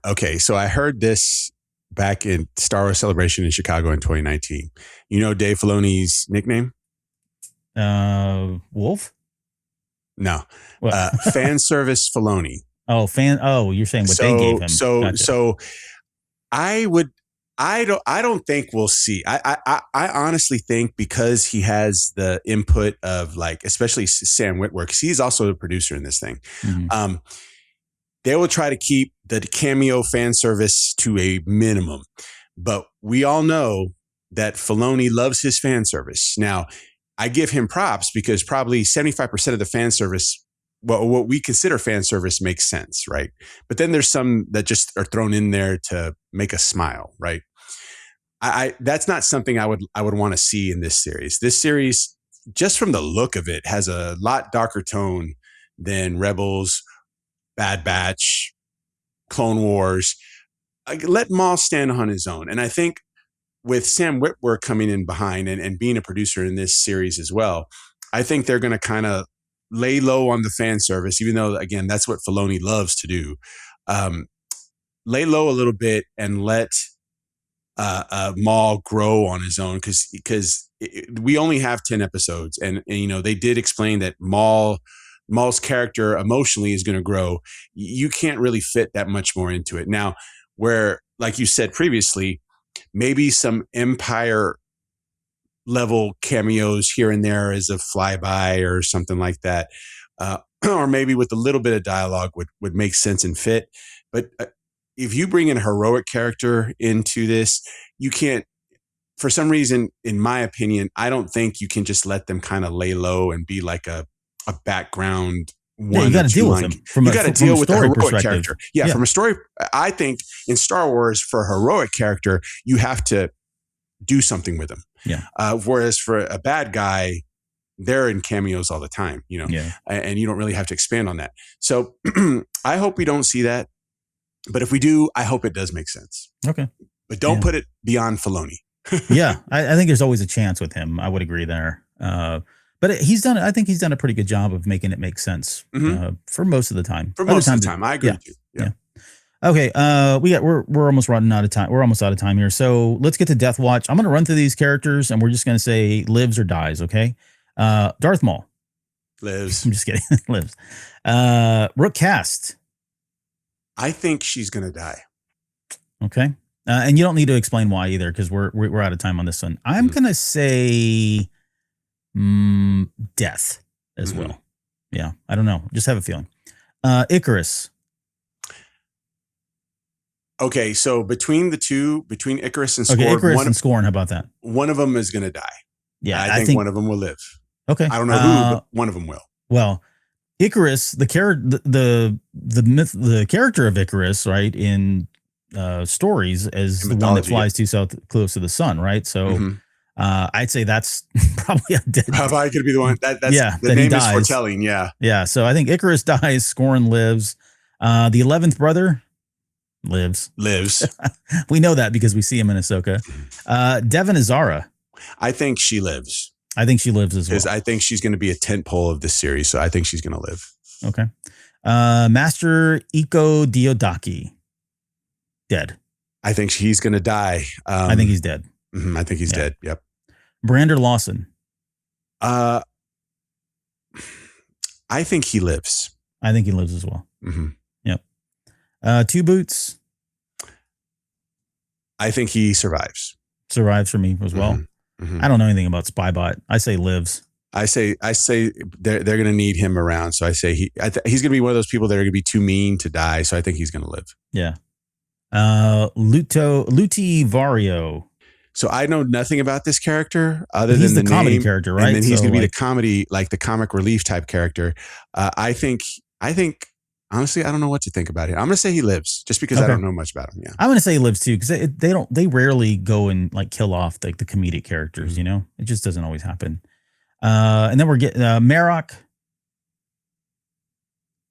C: okay. So I heard this back in Star Wars Celebration in Chicago in 2019. Dave Filoni's nickname?
B: Wolf?
C: No. Fan service Filoni.
B: Oh, you're saying what they gave him.
C: So I don't think we'll see. I honestly think because he has the input of like, especially Sam Witwer, because he's also a producer in this thing. They will try to keep the cameo fan service to a minimum, but we all know that Filoni loves his fan service. Now, I give him props because probably 75% of the fan service, well, what we consider fan service, makes sense, right? But then there's some that just are thrown in there to make us smile, right? That's not something I would want to see in this series. This series, just from the look of it, has a lot darker tone than Rebels, Bad Batch, Clone Wars. Let Maul stand on his own. And I think with Sam Witwer coming in behind and being a producer in this series as well, I think they're going to kind of lay low on the fan service, even though, again, that's what Filoni loves to do. Lay low a little bit and let Maul grow on his own, because we only have 10 episodes. And they did explain that Maul's character emotionally is going to grow. You can't really fit that much more into it. Now, where, like you said previously, maybe some Empire level cameos here and there as a flyby or something like that. Or maybe with a little bit of dialogue would make sense and fit. But if you bring in a heroic character into this, you can't, for some reason, in my opinion, I don't think you can just let them kind of lay low and be like a background one.
B: You got to deal with them.
C: You got to deal with the heroic character. Yeah, from a story, I think in Star Wars, for a heroic character, you have to do something with them.
B: Yeah.
C: Whereas for a bad guy, they're in cameos all the time, you know,
B: Yeah.
C: and you don't really have to expand on that. So I hope we don't see that. But if we do, I hope it does make sense.
B: Okay.
C: But don't put it beyond Filoni.
B: Yeah. I think there's always a chance with him. I would agree there. But I think he's done a pretty good job of making it make sense for most of the time.
C: For most of the time. I agree with you. Yeah.
B: Okay. We're almost running out of time. We're almost out of time here. So let's get to Death Watch. I'm going to run through these characters and we're just going to say lives or dies. Okay. Darth Maul.
C: Lives.
B: I'm just kidding. Lives. Rook Cast.
C: I think she's going to die.
B: Okay. And you don't need to explain why either, because we're out of time on this one. I'm going to say death as well. Yeah. I don't know. Just have a feeling. Icarus.
C: Okay. So between Icarus and Scorn.
B: Icarus and Scorn, how about that?
C: One of them is going to die.
B: Yeah.
C: I think one of them will live.
B: Okay.
C: I don't know who, but one of them will.
B: Well, Icarus, the character of Icarus, right, in stories as the one that flies too close to the sun, right? So I'd say that's probably a dead.
C: Probably could be the one the name is foretelling. Yeah.
B: Yeah. So I think Icarus dies, Scorn lives. The 11th brother lives. We know that because we see him in Ahsoka. Devin Azara.
C: I think she lives.
B: I think she lives as well.
C: Because I think she's going to be a tentpole of this series. So I think she's going to live.
B: Okay. Master Iko Diodaki. Dead.
C: I think he's going to die.
B: I think he's dead.
C: I think he's dead. Yep.
B: Brander Lawson.
C: I think he lives.
B: I think he lives as well. Yep. Two Boots.
C: I think he survives.
B: Survives for me as well. I don't know anything about Spybot. I say lives.
C: I say they're going to need him around. So I say he's going to be one of those people that are going to be too mean to die. So I think he's going to live.
B: Yeah. Luti Vario.
C: So I know nothing about this character other
B: than
C: the
B: comedy
C: name,
B: character, right?
C: And then he's going to be the comedy, like the comic relief type character. I think honestly, I don't know what to think about it. I'm going to say he lives just because I don't know much about him. Yeah.
B: I'm going to say he lives too. Cause they rarely go and like kill off like the comedic characters, you know, it just doesn't always happen. And then we're getting, Marok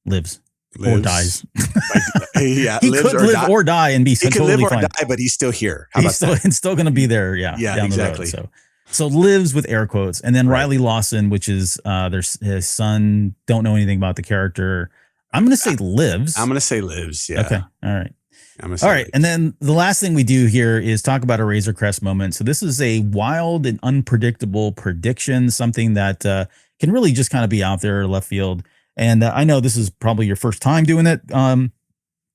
B: lives. Or dies.
C: He
B: could live or die and be totally
C: live or
B: fine.
C: die, but he's still here.
B: He's still going to be there. Yeah.
C: Yeah, exactly.
B: The road, so lives with air quotes. And then Riley Lawson, which is his son. Don't know anything about the character. I'm going to say lives.
C: I'm going to say lives. Yeah.
B: Okay. All right. All right. And then the last thing we do here is talk about a Razor Crest moment. So this is a wild and unpredictable prediction, something that can really just kind of be out there left field. And I know this is probably your first time doing it.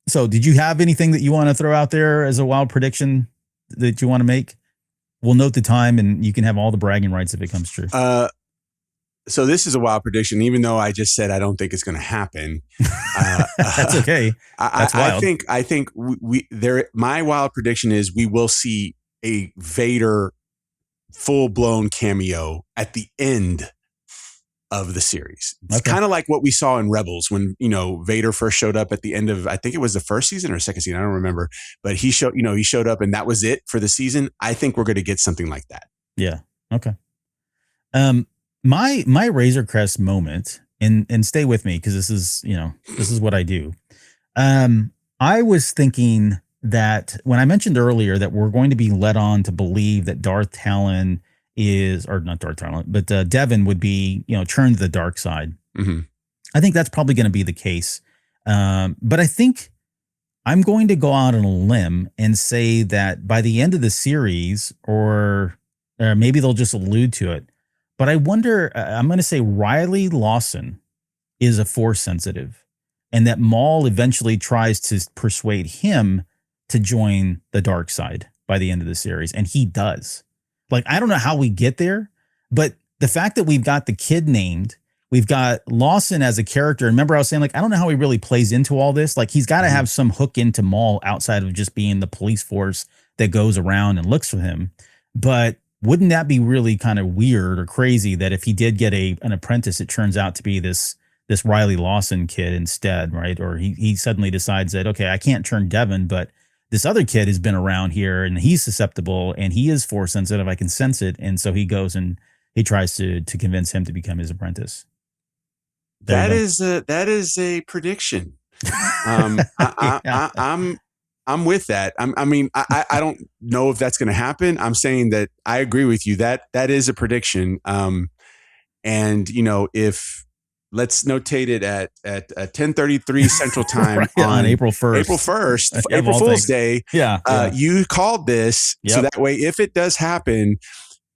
B: So did you have anything that you want to throw out there as a wild prediction that you want to make? We'll note the time and you can have all the bragging rights if it comes true.
C: So this is a wild prediction, even though I just said I don't think it's going to happen.
B: That's okay. That's wild.
C: I think my wild prediction is we will see a Vader full-blown cameo at the end of the series. It's kind of like what we saw in Rebels when, Vader first showed up at the end of, I think it was the first season or second season. I don't remember, but he showed up and that was it for the season. I think we're going to get something like that.
B: Yeah. Okay. My Razor Crest moment, and stay with me because this is what I do. I was thinking that when I mentioned earlier that we're going to be led on to believe that Darth Talon not Darth Talon, but Devin would be, turned to the dark side.
C: Mm-hmm.
B: I think that's probably going to be the case. But I think I'm going to go out on a limb and say that by the end of the series, or maybe they'll just allude to it, but I wonder, I'm going to say Riley Lawson is a Force sensitive, and that Maul eventually tries to persuade him to join the dark side by the end of the series. And he does. Like, I don't know how we get there, but the fact that we've got the kid named, we've got Lawson as a character. Remember I was saying, like, I don't know how he really plays into all this. Like, he's got to have some hook into Maul outside of just being the police force that goes around and looks for him. But wouldn't that be really kind of weird or crazy that if he did get an apprentice, it turns out to be this Riley Lawson kid instead, right? Or he suddenly decides that, okay, I can't turn Devin, but this other kid has been around here and he's susceptible and he is Force sensitive. I can sense it. And so he goes and he tries to convince him to become his apprentice.
C: That is a prediction. I'm with that. I don't know if that's going to happen. I'm saying that I agree with you. That is a prediction. And if let's notate it at 10:33 Central Time
B: right, on April 1st,
C: April Fool's Day.
B: Yeah.
C: You called this, so that way, if it does happen,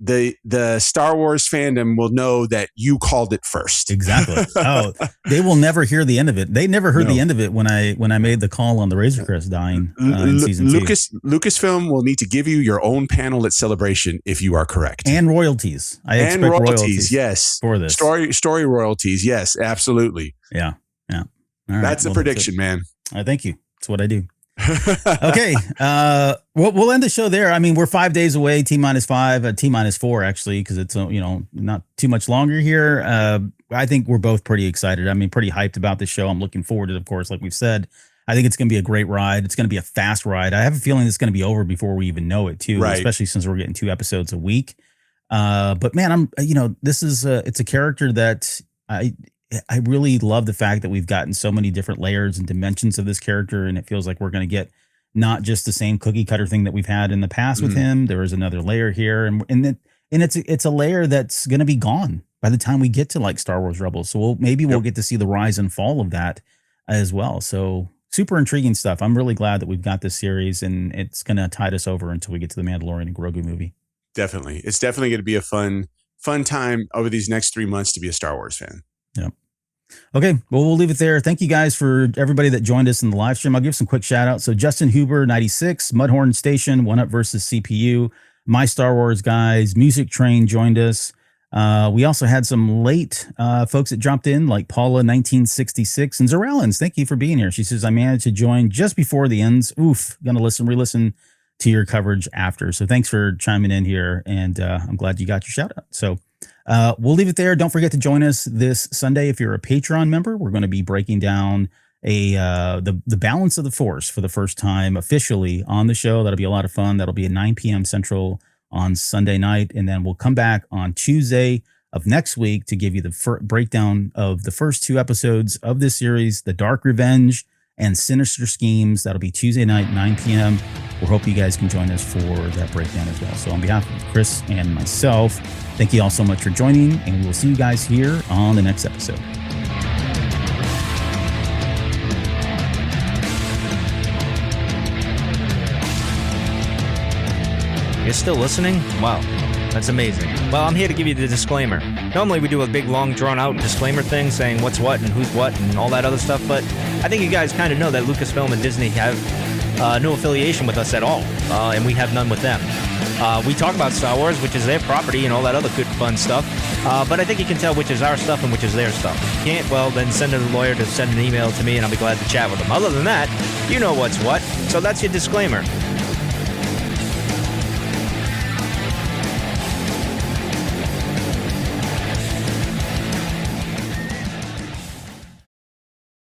C: the Star Wars fandom will know that you called it first.
B: Exactly. Oh, they will never hear the end of it. They never heard the end of it when I made the call on the Razor Crest dying in season 2.
C: Lucasfilm will need to give you your own panel at Celebration if you are correct.
B: And royalties. I expect royalties.
C: Yes.
B: For this.
C: Story royalties. Yes, absolutely.
B: Yeah. All right.
C: That's the prediction, man.
B: Thank you. That's what I do. Okay. We'll end the show there. I mean, we're 5 days away, T-5, T-4 actually, because it's not too much longer here. I think we're both pretty excited. I mean, pretty hyped about this show. I'm looking forward to it, of course, like we've said. I think it's going to be a great ride. It's going to be a fast ride. I have a feeling it's going to be over before we even know it too, especially since we're getting 2 episodes a week. But man, this is it's a character that I really love the fact that we've gotten so many different layers and dimensions of this character, and it feels like we're going to get not just the same cookie cutter thing that we've had in the past with him. There is another layer here, and it's a layer that's going to be gone by the time we get to like Star Wars Rebels. So we'll get to see the rise and fall of that as well. So super intriguing stuff. I'm really glad that we've got this series, and it's going to tide us over until we get to the Mandalorian and Grogu movie.
C: Definitely, it's definitely going to be a fun time over these next 3 months to be a Star Wars fan.
B: Yeah. Okay. Well, we'll leave it there. Thank you guys for everybody that joined us in the live stream. I'll give some quick shout outs. So Justin Huber, 96, Mudhorn Station, One Up versus CPU, My Star Wars Guys, Music Train joined us. We also had some late folks that dropped in, like Paula, 1966, and Zorellins. Thank you for being here. She says, I managed to join just before the ends. Oof. Going to re-listen to your coverage after. So thanks for chiming in here. And I'm glad you got your shout out. So we'll leave it there. Don't forget to join us this Sunday if you're a Patreon member. We're going to be breaking down the balance of the Force for the first time officially on the show. That'll be a lot of fun. That'll be at 9 p.m. Central on Sunday night, and then we'll come back on Tuesday of next week to give you the breakdown of the first 2 episodes of this series, The Dark Revenge and Sinister Schemes. That'll be Tuesday night, 9 p.m. We hope you guys can join us for that breakdown as well. So on behalf of Chris and myself, thank you all so much for joining, and we will see you guys here on the next episode.
D: You're still listening? Wow, that's amazing. Well, I'm here to give you the disclaimer. Normally we do a big, long, drawn-out disclaimer thing saying what's what and who's what and all that other stuff, but I think you guys kind of know that Lucasfilm and Disney have no affiliation with us at all, and we have none with them. We talk about Star Wars, which is their property and all that other good, fun stuff, but I think you can tell which is our stuff and which is their stuff. If you can't, well, then send a lawyer to send an email to me, and I'll be glad to chat with them. Other than that, you know what's what, so that's your disclaimer.